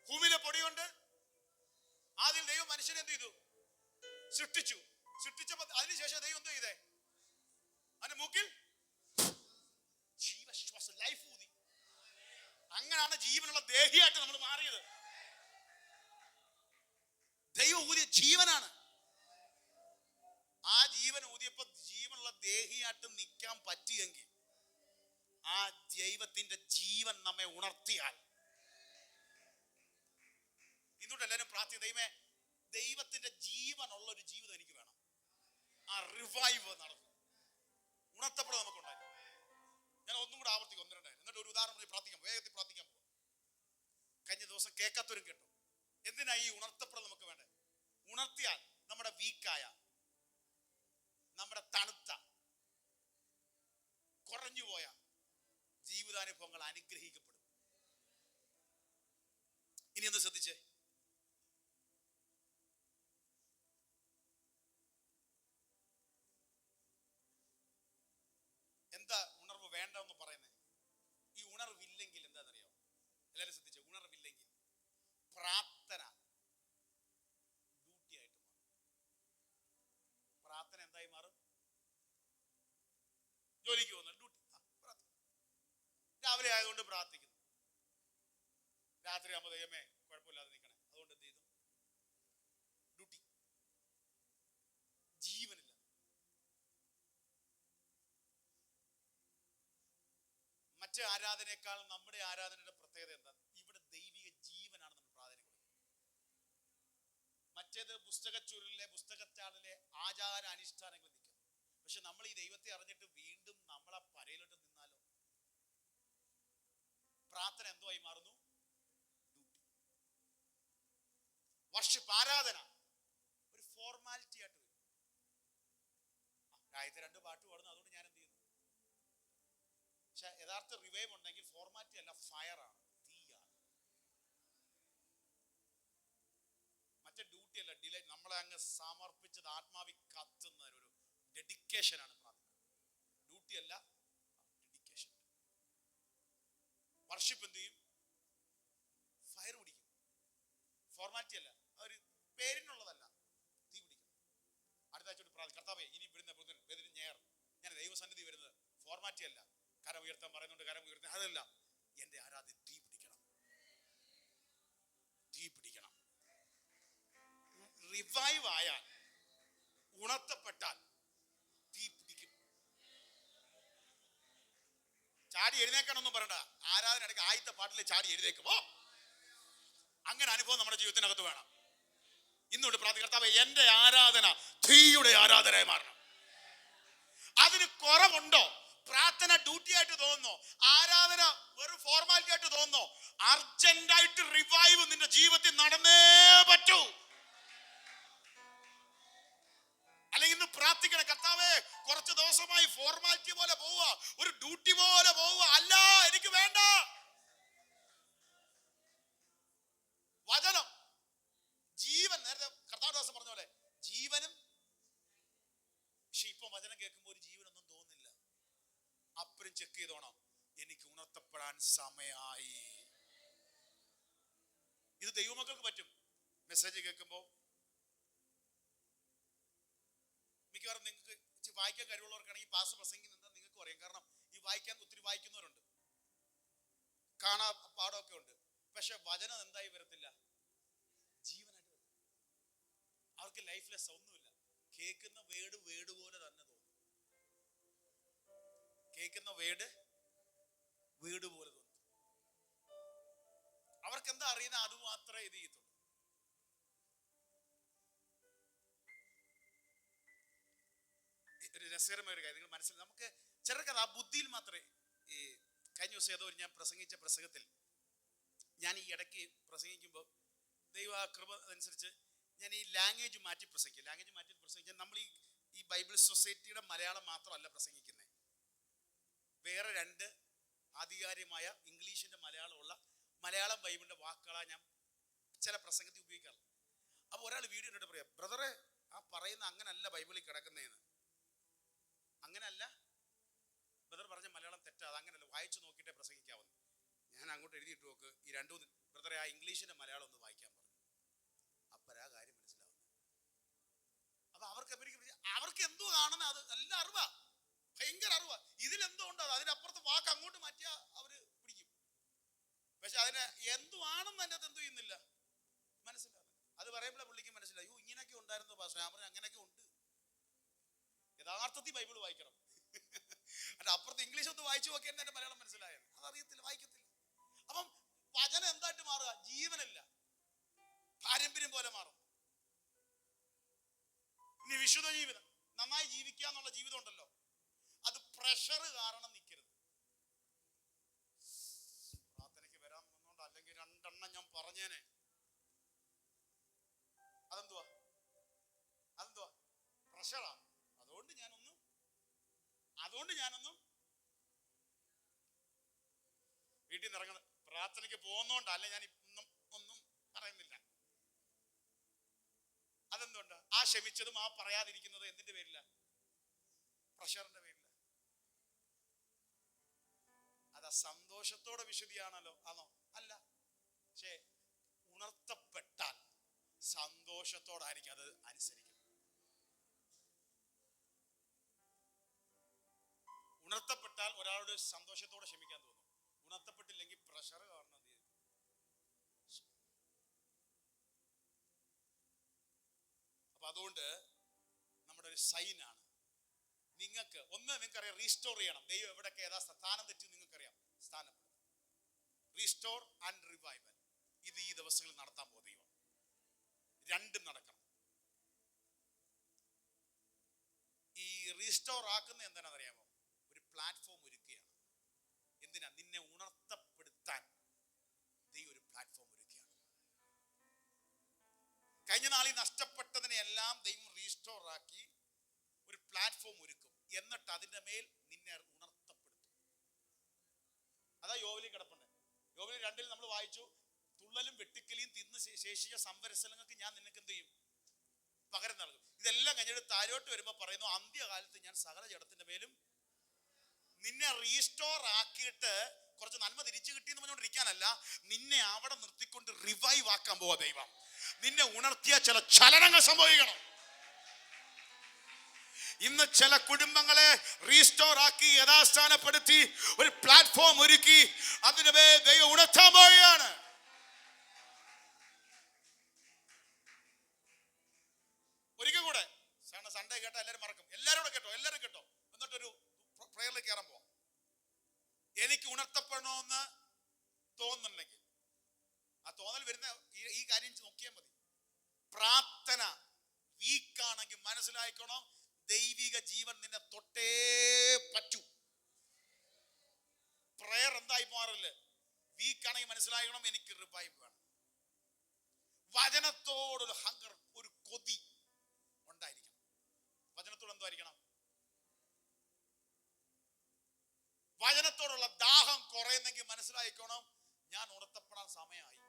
ഭൂമിയിലെ പൊടി കൊണ്ട് ആദ്യം ദൈവം മനുഷ്യനെ എന്ത് ചെയ്തു? സൃഷ്ടിച്ചപ്പോ അതിനുശേഷം ദൈവം എന്ത് ചെയ്തേ? അവന്റെ മൂക്കിൽ ജീവശ്വാസം, ലൈഫ് ഊതി. അങ്ങനെയാണ് ജീവനുള്ള ദേഹിയായിട്ട് നമ്മൾ മാറിയത്. ദൈവം ഊതിയ ജീവനാണ്. ആ ജീവൻ ഊതിയപ്പോ ജീവനുള്ള ദേഹിയായിട്ട് നിൽക്കാൻ പറ്റിയെങ്കിൽ, ആ ദൈവത്തിന്റെ ജീവൻ നമ്മെ ഉണർത്തിയാൽ, ഇന്നുകൊണ്ട് എല്ലാവരും പ്രാർത്ഥന, ദൈവമേ, ദൈവത്തിന്റെ ജീവനുള്ള ഒരു ജീവിതം എനിക്ക് വേണം. ആ റിവൈവ് നടന്നു, ഉണർത്തപ്പെടാൻ നമുക്കുണ്ടായി. ഞാൻ ഒന്നും കൂടെ ആവർത്തിക്കും, ഒന്ന് രണ്ടായിരം. എന്നിട്ട് ഒരു ഉദാഹരണം പറഞ്ഞ് പ്രാർത്ഥിക്കാം, വേഗത്തിൽ പ്രാർത്ഥിക്കാൻ പോകും. കഴിഞ്ഞ ദിവസം കേൾക്കാത്തവരും കേട്ടു. എന്തിനാ ഈ ഉണർത്തപ്പെടൽ നമുക്ക് വേണ്ടത്? ഉണർത്തിയാൽ നമ്മുടെ വീക്കായ, നമ്മുടെ തണുത്ത, കുറഞ്ഞുപോയ ജീവിതാനുഭവങ്ങൾ അനുഗ്രഹിക്കപ്പെടും. ഇനി ഒന്ന് ശ്രദ്ധിച്ചേ. എന്താ ഉണർവ് വേണ്ടെന്ന് പറയുന്നത്? ഈ ഉണർവില്ലെങ്കിൽ എന്താണെന്നറിയോ? എല്ലാവരും ശ്രദ്ധിച്ചേ. ഉണർവില്ലെങ്കിൽ പ്രാർത്ഥന ഡ്യൂട്ടിയായിട്ട് മാറും. പ്രാർത്ഥന എന്തായി മാറും? ജോലിക്ക് പോകുന്ന ഡ്യൂട്ടി. രാവിലെ ആയതുകൊണ്ട് പ്രാർത്ഥിക്കുന്നു, രാത്രി ആകുമ്പോൾ ദൈവമേ കുഴപ്പമില്ലാതെ നിൽക്കണേ, അതുകൊണ്ട് എന്ത് ചെയ്തു? ഡ്യൂട്ടി. ജീവനില്ല. മറ്റ് ആരാധനയേക്കാൾ നമ്മുടെ ആരാധനയുടെ പ്രത്യേകത എന്താ? ഇവിടെ ദൈവിക ജീവനാണ് നമ്മൾ പ്രാധാന്യം കൊടുക്കുന്നത്. മറ്റേത് പുസ്തകച്ചുരുളിലെ, പുസ്തകത്താളിലെ ആചാര അനുഷ്ഠാനങ്ങൾ നിൽക്കും. പക്ഷെ നമ്മൾ ഈ ദൈവത്തെ അറിഞ്ഞിട്ട് വീണ്ടും നമ്മളെ പരയിലോട്ട് നിന്നാലോ? പ്രാർത്ഥന എന്തോ ആയി മാറുന്നു? ഡ്യൂട്ടി. വർഷിപ്പ്, ആരാധന ഒരു ഫോർമാലിറ്റി ആയിട്ട് വരും. രാജ്യത്തെ 2 പാട്ട് പാടുന്നു, അതുകൊണ്ട് ഞാൻ എന്ത് ചെയ്യുന്നു? പക്ഷെ യഥാർത്ഥ റിവൈവ് ഉണ്ടെങ്കിൽ ഫോർമാലിറ്റി അല്ല, ഫയറാണ്, തീയാണ്. മറ്റേ ഡ്യൂട്ടി അല്ല, ഡിലൈറ്റ്. നമ്മളെ അങ്ങ് സമർപ്പിച്ചത് ആത്മാവി കത്തുന്ന ഒരു ഡെഡിക്കേഷനാണ് പ്രാർത്ഥന. ഡ്യൂട്ടി അല്ല, ഡെഡിക്കേഷൻ. വർഷിപ്പ് എന്ത് ചെയ്യും? ഫയർ പിടിക്കും. ഫോർമാലിറ്റി അല്ല, ഒരു പേരിനുള്ളതല്ല, തീ പിടിക്കണം. അടുത്ത ആഴ്ച പ്രാർത്ഥന, കർത്താവേ ഇനി വിടുന്ന ഞായർ ഞാൻ ദൈവസന്നിധി വരുന്നത് ഫോർമാലിറ്റി അല്ല, കരം ഉയർത്താൻ പറയുന്നുണ്ട്, കരം ഉയർത്താൻ, അതല്ല, എന്റെ ആരാധന തീ പിടിക്കണം. തീ പിടിക്കണം. റിവൈവ് ആയാൽ, ഉണർത്തപ്പെട്ടാൽ തീ പിടിക്കും. ചാടി എഴുന്നേക്കണമെന്നും പറയണ്ട. ആരാധന ഇടയ്ക്ക് ആദ്യത്തെ പാട്ടിൽ ചാടി എഴുന്നേക്കുമോ? അങ്ങനെ അനുഭവം നമ്മുടെ ജീവിതത്തിനകത്ത് വേണം. ഇന്നോട്ട് പ്രാർത്ഥിക്കുക, കർത്താവേ എന്റെ ആരാധന തീയുടെ ആരാധനയായി മാറണം. അതിന് കുറവുണ്ടോ? പ്രാർത്ഥന ഡ്യൂട്ടി ആയിട്ട് തോന്നുന്നോ? ആരാധന ഒരു ഫോർമാലിറ്റി ആയിട്ട് തോന്നുന്നോ? അർജന്റായിട്ട് റിവൈവ് നിന്റെ ജീവിതത്തിൽ നടന്നേ പറ്റൂ. അല്ലെങ്കിൽ ഇന്ന് പ്രാർത്ഥിക്കണം, കർത്താവേ കുറച്ച് ദിവസമായി ഫോർമാലിറ്റി പോലെ പോവുക, ഒരു ഡ്യൂട്ടി പോലെ പോവുക, അല്ല, എനിക്ക് വേണ്ട. വചനം ജീവൻ. നേരത്തെ കർത്താവ് ദാസൻ പറഞ്ഞ പോലെ ജീവനും. പക്ഷെ ഇപ്പൊ വചനം കേൾക്കുമ്പോൾ ഒരു ജീവനൊന്നും തോന്നുന്നില്ല. അപ്പഴും ചെക്ക് ചെയ്തോണം, എനിക്ക് ഉണർത്തപ്പെടാൻ സമയമായി. ഇത് ദൈവമക്കൾക്ക് പറ്റും. മെസ്സേജ് കേൾക്കുമ്പോൾ മിക്കവാറും നിങ്ങൾക്ക് വായിക്കാൻ കഴിവുള്ളവർക്കാണെങ്കിൽ പാസ് പ്രസംഗിക്കുന്നത് എന്താ നിങ്ങൾക്ക് പറയാം. കാരണം ഈ വായിക്കാൻ ഒത്തിരി വായിക്കുന്നവരുണ്ട്, കാണാ പാടമൊക്കെ ഉണ്ട്. പക്ഷെ വചനം എന്തായി വരത്തില്ല, ജീവനായിട്ട് വരും. അവർക്ക് ലൈഫ്ലെസ് ഒന്നുമില്ല. കേൾക്കുന്ന വേട് പോലെ തന്നെ തോന്നും. കേൾക്കുന്ന വേട് പോലെ തോന്നും. അവർക്ക് എന്താ അറിയുന്ന അത് മാത്രമേ ഇത് ചെയ്യത്തുള്ളൂ. ഒരു രസകരമായ ഒരു കാര്യം നിങ്ങൾ മനസ്സിൽ, നമുക്ക് ചെറുക്കഥ ആ ബുദ്ധിയിൽ മാത്രമേ. ഈ കഴിഞ്ഞ ദിവസം ഏതോ ഞാൻ പ്രസംഗിച്ച പ്രസംഗത്തിൽ, ഞാൻ ഈ ഇടയ്ക്ക് പ്രസംഗിക്കുമ്പോൾ ദൈവ കൃപ അനുസരിച്ച് ഞാൻ ഈ ലാംഗ്വേജ് മാറ്റി പ്രസംഗിക്കാൻ നമ്മൾ ഈ ബൈബിൾ സൊസൈറ്റിയുടെ മലയാളം മാത്രമല്ല പ്രസംഗിക്കുന്നത്, വേറെ 2 ആധികാരികമായ ഇംഗ്ലീഷിന്റെ മലയാളമുള്ള മലയാളം ബൈബിളിന്റെ വാക്കുകളാണ് ഞാൻ ചില പ്രസംഗത്തിൽ ഉപയോഗിക്കാറുള്ളത്. അപ്പോൾ ഒരാൾ വീഡിയോ കണ്ടിട്ട് പറയാം, ബ്രദറെ ആ പറയുന്ന അങ്ങനല്ല ബൈബിളിൽ കിടക്കുന്നതെന്ന്. അങ്ങനല്ല ബ്രദർ പറഞ്ഞ മലയാളം തെറ്റാ, അത് അങ്ങനല്ല, വായിച്ചു നോക്കിയിട്ടേ പ്രസംഗിക്കാവുന്നു. ഞാൻ അങ്ങോട്ട് എഴുതിയിട്ട് നോക്ക്, ഈ 2 ബ്രദറെ ആ ഇംഗ്ലീഷിന്റെ മലയാളം ഒന്ന് വായിക്കാൻ പറഞ്ഞു. അപ്പരാ കാര്യം മനസ്സിലാവുന്നത്. അപ്പൊ അവർക്ക് എന്തോ കാണുന്ന അത് നല്ല അറിവാ, ഭയങ്കര അറിവാ. ഇതിലെന്തോ ഉണ്ടോ, അതിനപ്പുറത്ത് വാക്ക് അങ്ങോട്ട് മാറ്റിയാ അവര് പിടിക്കും. പക്ഷെ അതിന് എന്തോ ആണെന്ന് അതിൻ്റെ അത് എന്തോ ചെയ്യുന്നില്ല, മനസ്സിലാവും. അത് പറയുമ്പോഴേ പുള്ളിക്ക് മനസ്സിലായി, ഇങ്ങനെയൊക്കെ ഉണ്ടായിരുന്നു പാസ്റ്റർ. ഞാൻ പറഞ്ഞു അങ്ങനെയൊക്കെ ഉണ്ട്. യഥാർത്ഥത്തിൽ ബൈബിൾ വായിക്കണം. അല്ല അപ്പുറത്ത് ഇംഗ്ലീഷ് ഒന്ന് വായിച്ചു നോക്കിയാൽ എന്റെ മലയാളം മനസ്സിലായത്. അതറിയത്തില്ല, വായിക്കത്തില്ല. അപ്പം വചനം എന്തായിട്ട് മാറുക? ജീവനല്ല, പാരമ്പര്യം പോലെ മാറും. ഇനി വിശുദ്ധ ജീവിതം, നന്നായി ജീവിക്കുക എന്നുള്ള ജീവിതം ഉണ്ടല്ലോ, അത് പ്രഷർ കാരണം നിൽക്കരുത്. അതുകൊണ്ട് ഞാനൊന്നും വീട്ടിൽ നിന്ന് ഇറങ്ങുന്നത് പ്രാർത്ഥനയ്ക്ക് പോകുന്നോണ്ടല്ല, ഞാൻ ഒന്നും പറയുന്നില്ല. അതെന്തുകൊണ്ട് ആ ക്ഷമിച്ചതും ആ പറയാതിരിക്കുന്നത് എന്തിന്റെ പേരില്ല? പ്രഷറിന്റെ പേരില്ല. അതാ സന്തോഷത്തോടെ വിശുദ്ധിയാണല്ലോ? ആണോ? അല്ല. പക്ഷേ ഉണർത്തപ്പെട്ടാൽ സന്തോഷത്തോടായിരിക്കും അത് അനുസരിക്കും. ഉണർത്തപ്പെട്ടാൽ ഒരാളോട് സന്തോഷത്തോടെ ക്ഷമിക്കാൻ തോന്നും. ഉണർത്തപ്പെട്ടില്ലെങ്കിൽ പ്രഷർ കാരണം അപ്പൊ അതുകൊണ്ട് നമ്മുടെ ഒരു സൈനാണ്. നിങ്ങൾക്കറിയാം റീസ്റ്റോർ ചെയ്യണം. ദൈവം എവിടെയൊക്കെ ഏതാ സ്ഥാനം തെറ്റി നിങ്ങൾക്കറിയാം. സ്ഥാനപ്പെടും. റീസ്റ്റോർ ആൻഡ് റിവൈവൽ ഇത് ഈ ദിവസങ്ങളിൽ നടത്താൻ പോകും ദൈവം. രണ്ടും നടക്കണം. ഈ റീസ്റ്റോർ ആക്കുന്ന എന്താണെന്നറിയാമോ? ഒരു പ്ലാറ്റ്ഫോം ഒരുക്കുകയാണ്. എന്തിനാ? നിന്നെ ഉണർത്തപ്പെടുത്താൻ ദൈവം ഒരു പ്ലാറ്റ്ഫോം ഒരുക്കുകയാണ്. കഴിഞ്ഞ നാളിൽ നഷ്ടപ്പെട്ടതിനെ എല്ലാം ദൈവം റീസ്റ്റോർ ആക്കി ഒരു പ്ലാറ്റ്ഫോം ഒരുക്കും. എന്നിട്ട് അതിന്റെ മേൽ നിന്നെ ഉണർത്തപ്പെടുത്തും. അതാ യോബിൽ കിടപ്പുണ്ട്. യോബിൽ 2 നമ്മൾ വായിച്ചു, തുള്ളലും വെട്ടിക്കലിയും തിന്ന് ശേഷിച്ച സംവത്സരങ്ങൾക്ക് ഞാൻ നിനക്ക് എന്ത് ചെയ്യും? പകരം നൽകും. ഇതെല്ലാം കഴിഞ്ഞിട്ട് താഴോട്ട് വരുമ്പോ പറയുന്നു, അന്ത്യകാലത്ത് ഞാൻ സകല ജഡത്തിന്റെ മേലും നിന്നെ റീസ്റ്റോർ ആക്കിയിട്ട് കുറച്ച് നന്മ തിരിച്ചു കിട്ടിയെന്ന് പറഞ്ഞുകൊണ്ടിരിക്കാനല്ല, നിന്നെ അവിടെ നിർത്തിക്കൊണ്ട് റിവൈവ് ആക്കാൻ പോവാ ദൈവം. നിന്നെ ഉണർത്തിയ ചില ചലനങ്ങൾ സംഭവിക്കണം. ഇന്ന് ചില കുടുംബങ്ങളെ റീസ്റ്റോർ ആക്കി യഥാസ്ഥാനപ്പെടുത്തി ഒരു പ്ലാറ്റ്ഫോം ഒരുക്കി അതിന്റെ മേൽ ദൈവം ഉണർത്താൻ പോവുകയാണ്. ഒരിക്കൽ കൂടെ സൺഡേ കേട്ടാ എല്ലാവരും മറക്കും. എല്ലാവരും കേട്ടോ. എന്നിട്ടൊരു പ്രയറിലേക്ക് കയറാൻ പോവാം. എനിക്ക് ഉണർത്തപ്പെടണമെന്ന് തോന്നുന്നുണ്ടെങ്കിൽ ആ തോന്നൽ വരുന്ന ഈ കാര്യം നോക്കിയാൽ മതി. പ്രാർത്ഥന വീക്കാണെങ്കിൽ മനസ്സിലായിക്കണോ, ദൈവിക ജീവൻ നിന്നെ തൊട്ടേ പറ്റൂ. പ്രയർ എന്തായി മാറില്ല? വീക്കാണെങ്കിൽ മനസ്സിലാക്കണം, എനിക്ക് റിവൈവ് വേണം. വചനത്തോടൊരു ഹങ്കർ, ഒരു കൊതി ഉണ്ടായിരിക്കണം. വചനത്തോട് എന്തായിരിക്കണം? വചനത്തോടുള്ള ദാഹം കുറയുന്നെങ്കിൽ മനസ്സിലായിക്കോണം, ഞാൻ ഉണർത്തപ്പെടാൻ സമയമായി.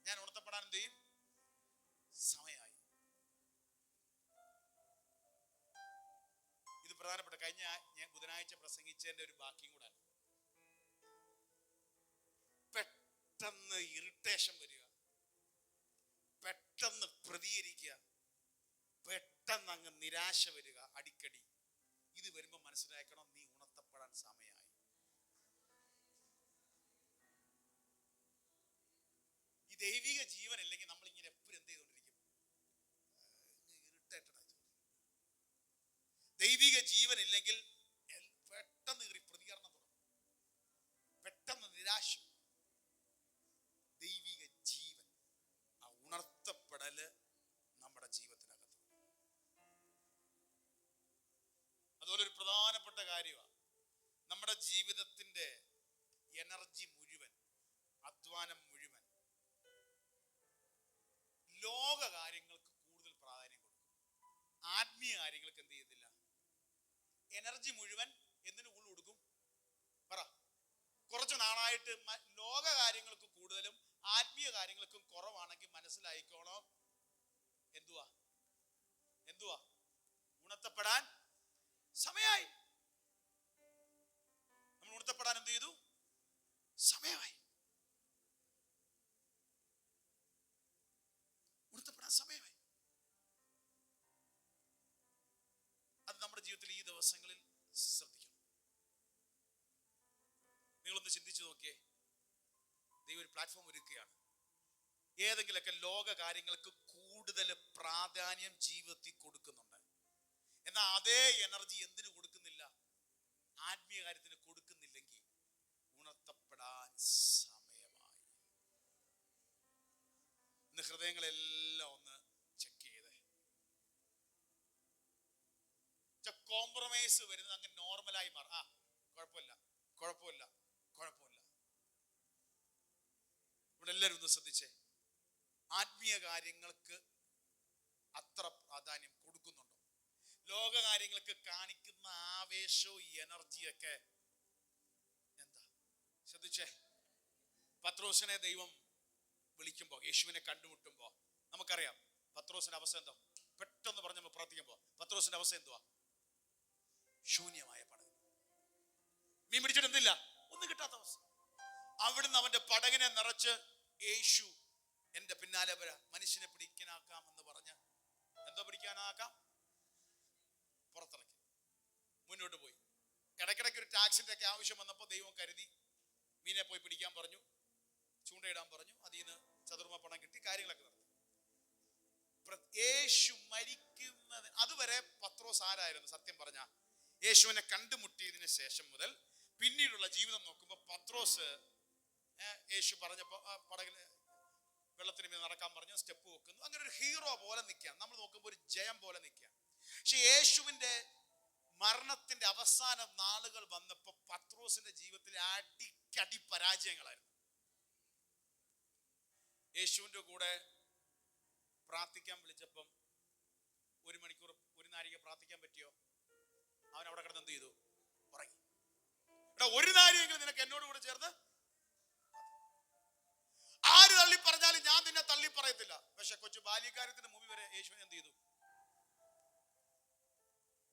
ഞാൻ ഉണർത്തപ്പെടാൻ എന്ത് ചെയ്യും? സമയമായി. ഇത് പ്രധാനപ്പെട്ട കഴിഞ്ഞ ഞാൻ ബുധനാഴ്ച പ്രസംഗിച്ചതിന്റെ ഒരു ബാക്കിയും കൂടെ. പെട്ടെന്ന് ഇറിറ്റേഷൻ വരിക, പെട്ടെന്ന് പ്രതികരിക്കുക, പെട്ടെന്ന് അങ്ങ് നിരാശ വരിക, അടിക്കടി. ഇത് വരുമ്പോ മനസ്സിലാക്കണം, നീ ഉണർത്തപ്പെടാൻ സമയമായി. ഈ ദൈവിക ജീവൻ ഇല്ലെങ്കിൽ നമ്മൾ ഇങ്ങനെ എപ്പോഴും എന്ത് ചെയ്തോണ്ടിരിക്കും? ഇറിറ്റേറ്റഡ് ആയി. ദൈവിക ജീവൻ ഇല്ലെങ്കിൽ പെട്ടെന്ന് പ്രതികരണം തുടങ്ങും, പെട്ടെന്ന് നിരാശ. ദൈവിക ജീവൻ, ആ ഉണർത്തപ്പെടല് നമ്മുടെ ജീവിതത്തിനകത്ത്. അതുപോലെ ഒരു പ്രധാനപ്പെട്ട കാര്യമാണ്, നമ്മുടെ ജീവിതത്തിന്റെ എനർജി മുഴുവൻ, അധ്വാനം മുഴുവൻ ലോക കാര്യങ്ങൾക്ക് കൂടുതൽ പ്രാധാന്യം കൊടുക്കും. ആത്മീയ കാര്യങ്ങൾക്ക് എന്ത് ചെയ്യത്തില്ല. എനർജി മുഴുവൻ എന്തിനു കൂടുതൽ കൊടുക്കും? പറ. കുറച്ച് നാളായിട്ട് ലോക കാര്യങ്ങൾക്ക് കൂടുതലും ആത്മീയ കാര്യങ്ങൾക്കും കുറവാണെങ്കിൽ മനസ്സിലായിക്കോണം, എന്തുവാ? ഉണർത്തപ്പെടാൻ സമയമായി. നമ്മൾ ഉണർത്തപ്പെടാൻ എന്ത് ചെയ്തു? സമയമായി. ഉണർത്തപ്പെടാൻ സമയമായി. അത് നമ്മുടെ ജീവിതത്തിൽ ഈ ദിവസങ്ങളിൽ ശ്രദ്ധിക്കണം. നിങ്ങളൊന്ന് ചിന്തിച്ചു നോക്കിയേ. ദൈവം ഒരു പ്ലാറ്റ്ഫോം ഒരുക്കുകയാണ്. ഏതെങ്കിലുമൊക്കെ ലോക കാര്യങ്ങൾക്ക് കൂടുതൽ പ്രാധാന്യം ജീവിതത്തിൽ കൊടുക്കുന്നുണ്ട്. എന്നാൽ അതേ എനർജി എന്തിനു കൊടുക്കുന്നില്ല? ആത്മീയ കാര്യത്തിന് കൊടുക്കുന്നില്ലെങ്കിൽ ഉണർത്തപ്പെടാൻ സമയമായി. ഇന്ന് ഹൃദയങ്ങളെല്ലാം ഒന്ന് ചെക്ക് ചെയ്തേ. കോംപ്രമൈസ് വരുന്നത് അങ്ങ് നോർമലായി മാറും. കുഴപ്പമില്ല. ഇവിടെ എല്ലാവരും ഒന്ന് ശ്രദ്ധിച്ചേ. ആത്മീയ കാര്യങ്ങൾക്ക് അത്ര പ്രാധാന്യം കൊടുക്കുന്നുണ്ടോ? കാര്യങ്ങൾക്ക് കാണിക്കുന്ന ആവേശവും എനർജിയൊക്കെ എന്താ? ശ്രദ്ധിച്ചേ, പത്രോസിനെ ദൈവം വിളിക്കുമ്പോ, യേശുവിനെ കണ്ടുമുട്ടുമ്പോ നമുക്കറിയാം പത്രോസിന്റെ അവസ്ഥ എന്താ. പെട്ടെന്ന് പറഞ്ഞ് പ്രാർത്ഥിക്കുമ്പോ പത്രോസിന്റെ അവസ്ഥ എന്തുവാ? ശൂന്യമായ പടക്, മീൻ പിടിച്ചിട്ട് എന്തില്ല, ഒന്നും കിട്ടാത്ത അവസ്ഥ. അവിടുന്ന് അവന്റെ പടകിനെ നിറച്ച് യേശു എന്റെ പിന്നാലെ വരാ, മനുഷ്യനെ പിടിക്കാനാക്കാം എന്ന് പറഞ്ഞ് എന്തോ പിടിക്കാനാക്കാം പുറത്തിറക്കി മുന്നോട്ട് പോയി. ഇടയ്ക്കിടയ്ക്ക് ഒരു ടാക്സിന്റെ ഒക്കെ ആവശ്യം വന്നപ്പോൾ ദൈവം കരുതി മീനെ പോയി പിടിക്കാൻ പറഞ്ഞു, ചൂണ്ടയിടാൻ പറഞ്ഞു. അതിൽ നിന്ന് ചതുർമ്മ പണം കിട്ടി, കാര്യങ്ങളൊക്കെ നടത്തി. യേശു മരിക്കുന്നത് അതുവരെ പത്രോസ് ആരായിരുന്നു? സത്യം പറഞ്ഞ യേശുവിനെ കണ്ടുമുട്ടിയതിന് ശേഷം മുതൽ പിന്നീടുള്ള ജീവിതം നോക്കുമ്പോൾ പത്രോസ് യേശു പറഞ്ഞപ്പോ പടകില് വെള്ളത്തിന് മീതെ നടക്കാൻ പറഞ്ഞു, സ്റ്റെപ്പ് വെക്കുന്നു, അങ്ങനെ ഒരു ഹീറോ പോലെ നിൽക്കുക. നമ്മൾ നോക്കുമ്പോൾ ഒരു ജയം പോലെ നിൽക്കുക. പക്ഷെ യേശുവിന്റെ മരണത്തിന്റെ അവസാന നാളുകൾ വന്നപ്പോ പത്രോസിന്റെ ജീവിതത്തിൽ അടിക്കടി പരാജയങ്ങളായിരുന്നു. യേശുവിന്റെ കൂടെ പ്രാർത്ഥിക്കാൻ വിളിച്ചപ്പം 1 മണിക്കൂർ 1 നാഴിക പ്രാർത്ഥിക്കാൻ പറ്റിയോ? അവൻ അവിടെ കിടന്ന് എന്ത് ചെയ്തു? ഉറങ്ങി. എടാ, 1 നാഴികയെങ്കിലും നിനക്ക് എന്നോട് കൂടെ ചേർന്ന്. ആര് തള്ളി പറഞ്ഞാലും ഞാൻ നിന്നെ തള്ളി പറയത്തില്ല. പക്ഷെ കൊച്ചു ബാല്യകാര്യത്തിന്റെ മുമ്പ് വരെ യേശുവിനെ എന്ത് ചെയ്തു?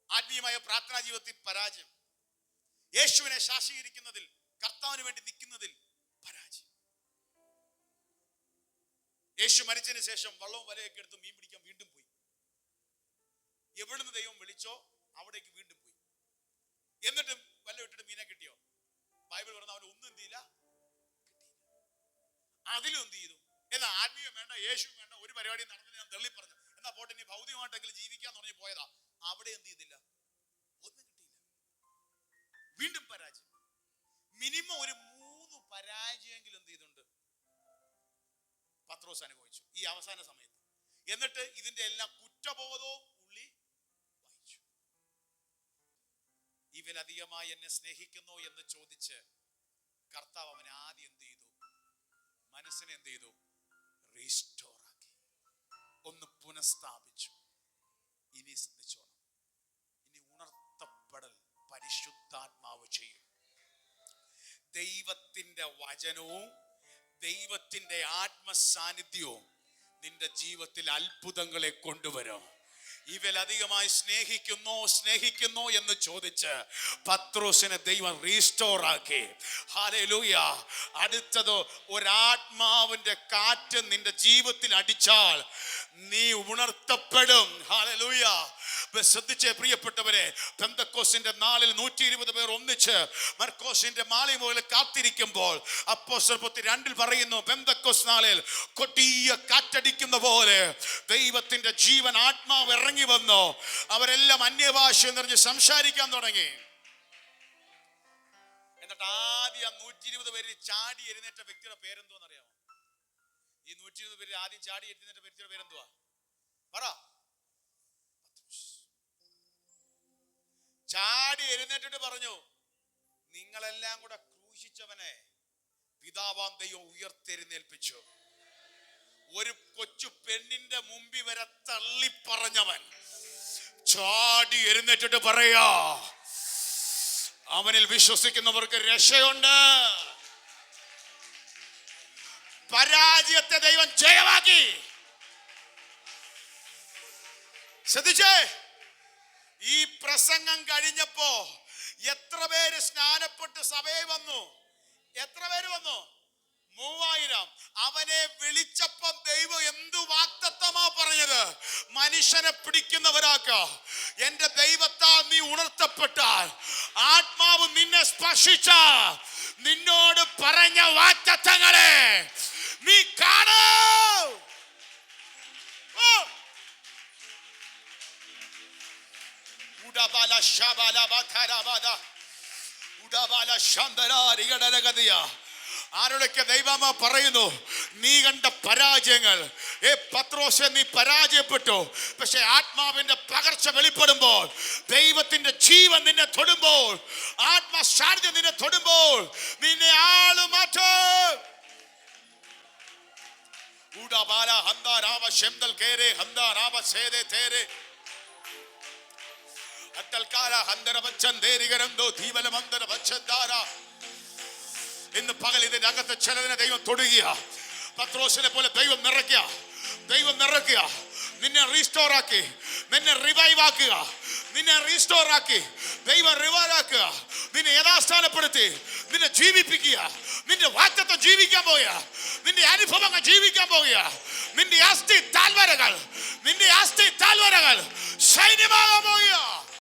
ആത്മീയമായ പ്രാർത്ഥനാ ജീവിതത്തിൽ പരാജയം, യേശുവിനെ ശാശീകരിക്കുന്നതിൽ, കർത്താവിന് വേണ്ടി നിൽക്കുന്നതിൽ പരാജയം. യേശു മരിച്ചതിന് ശേഷം വള്ളവും വലയൊക്കെ എടുത്ത് മീൻ പിടിക്കാൻ വീണ്ടും പോയി. എവിടുന്ന് ദൈവം വിളിച്ചോ അവിടേക്ക് വീണ്ടും പോയി. എന്നിട്ടും വല്ല ഇട്ടിട്ട് മീനെ കിട്ടിയോ? ബൈബിൾ പറഞ്ഞ അവൻ ഒന്നും എന്ത് ചെയ്യില്ല, കിട്ടിയില്ല. അതിലും എന്ത് ചെയ്തു? എന്നാ ആത്മീയം വേണ്ട, യേശു വേണ്ട, ഒരു പരിപാടി നടന്നത് ഞാൻ തള്ളി പറഞ്ഞു. എന്നാ പോട്ടെ, ഇനി ഭൗതികമായിട്ടെങ്കിലും ജീവിക്കാന്ന് പറഞ്ഞ് പോയതാ. അവിടെ എന്ത് ചെയ്തില്ല? ഒന്നും കിട്ടിയില്ല. വീണ്ടും പരാജയം. മിനിമം ഒരു 3 പരാജയമെങ്കിലും എന്ത് ചെയ്തിട്ടുണ്ട്? പത്രോസ് അനുഭവിച്ചു ഈ അവസാന സമയത്ത്. എന്നിട്ട് ഇതിന്റെ എല്ലാം കുറ്റബോധവും ഉള്ളി വായിച്ചു. ഇവനധികമായി എന്നെ സ്നേഹിക്കുന്നു എന്ന് ചോദിച്ച് കർത്താവ് അവനെ ആദ്യം എന്ത് ചെയ്തു? മനസ്സിനെ എന്ത് ചെയ്തു? റീസ്റ്റോർ ആക്കി, ഒന്ന് പുനഃസ്ഥാപിച്ചു. ഇനി ശ്രദ്ധിച്ചോണം, ഇനി ഉണർത്തപ്പെടൽ പരിശുദ്ധാത്മാവ് ചെയ്യും. ദൈവത്തിന്റെ വചനവും ദൈവത്തിന്റെ ആത്മസാന്നിധ്യവും നിന്റെ ജീവിതത്തിൽ അത്ഭുതങ്ങളെ കൊണ്ടുവരും. ഇവരധികമായി സ്നേഹിക്കുന്നു എന്ന് ചോദിച്ച് പത്രോസിനെ ദൈവം റീസ്റ്റോർ ആക്കി. ഹല്ലേലൂയ. അടുത്തത്, ഒരാത്മാവിന്റെ കാറ്റ് നിന്റെ ജീവിതത്തിൽ അടിച്ചാൽ നീ ഉണർത്തപ്പെടും. ഹല്ലേലൂയ. ശ്രദ്ധിച്ചേ പ്രിയപ്പെട്ടവരെ, പെന്തക്കോസ്തിന്റെ നാളിൽ 120 പേർ ഒന്നിച്ച് മർക്കോസിന്റെ മാളി മുകളിൽ കാത്തിരിക്കുമ്പോൾ അപ്പോസ്തലപ്രവൃത്തി 2 പറയുന്നു, പെന്തക്കോസ്ത് നാളിൽ കൊടിയ കാറ്റടിക്കുന്ന പോലെ ദൈവത്തിന്റെ ജീവൻ ആത്മാവ് ഇറങ്ങി വന്നു. അവരെല്ലാം അന്യഭാഷ നിറഞ്ഞ് സംസാരിക്കാൻ തുടങ്ങി. എന്നിട്ട് ആദ്യം 120 പേരിൽ ചാടി എഴുന്നേറ്റ വ്യക്തിയുടെ പേരെന്തോന്ന് അറിയാമോ? ഈ 120 പേരിൽ ആദ്യം ചാടി എഴുന്നേറ്റ വ്യക്തിയുടെ പേരെന്തുവാ? പറ. ചാടി എഴുന്നേറ്റിട്ട് പറഞ്ഞു, നിങ്ങളെല്ലാം കൂടെ ക്രൂശിച്ചവനെ പിതാവാം ദൈവം ഉയർത്തെഴുന്നേൽപ്പിച്ചു. ഒരു കൊച്ചു പെണ്ണിന്റെ മുമ്പിൽ വരെ തള്ളിപ്പറഞ്ഞവൻ ചാടി എഴുന്നേറ്റിട്ട് പറയാ, അവനിൽ വിശ്വസിക്കുന്നവർക്ക് രക്ഷയുണ്ട്. പരാജയത്തെ ദൈവം ജയമാക്കി. ശ്രദ്ധിച്ചേ, ഈ പ്രസംഗം കഴിഞ്ഞപ്പോ എത്ര പേര് സ്നാനപ്പെട്ട് സഭയിൽ വന്നു? എത്ര പേര് വന്നു? 3000. അവനെ വിളിച്ചപ്പം ദൈവം എന്തു വാഗ്ദത്തമാ പറഞ്ഞത്? മനുഷ്യനെ പിടിക്കുന്നവരാക്ക. എന്റെ ദൈവത്താൽ നീ ഉണർത്തപ്പെട്ടാൽ, ആത്മാവ് നിന്നെ സ്പർശിച്ച, നിന്നോട് പറഞ്ഞ വാഗ്ദത്തങ്ങളെ നീ കാണൂ. ആരോടൊക്കെ ദൈവമ പറയുന്നു, നീ കണ്ട പരാജയങ്ങൾ, പത്രോസേ നീ പരാജയപ്പെട്ടു. പക്ഷെ ആത്മാവിന്റെ പകർച്ച വെളിപ്പെടുമ്പോൾ, ദൈവത്തിന്റെ ജീവൻ നിന്നെ തൊടുമ്പോൾ, ആത്മസാന്നിധ്യം നിന്നെ തൊടുമ്പോൾ നിന്നെ ആള് മാറ്റും. അത്തൽക്കാല ഹന്തരപച്ചന്തേരികരന്തോ ധീവലമന്തരപച്ചന്താര. ഇന്ന് പകൽ ഇതിന്റെ അകത്ത് ചിലതിനെ ദൈവം തൊടുക. പത്രോസിനെ പോലെ ദൈവം നിറയ്ക്കുക. നിന്നെ റീസ്റ്റോർ ആക്കി, നിന്നെ റിവൈവ് ആക്കുക, നിന്നെ റീസ്റ്റോർ ആക്കി ദൈവം റിവൈവ് ആക്കുക. നിന്നെ യഥാസ്ഥാനപ്പെടുത്തി നിന്നെ ജീവിപ്പിക്കുക. നിന്റെ വാഗ്ദത്തം ജീവിക്കാൻ പോവുക. നിന്റെ അനുഭവങ്ങൾ ജീവിക്കാൻ പോവുക. നിന്റെ അസ്ഥി താൽവരകൾ സൈന്യമാകാൻ പോവുക.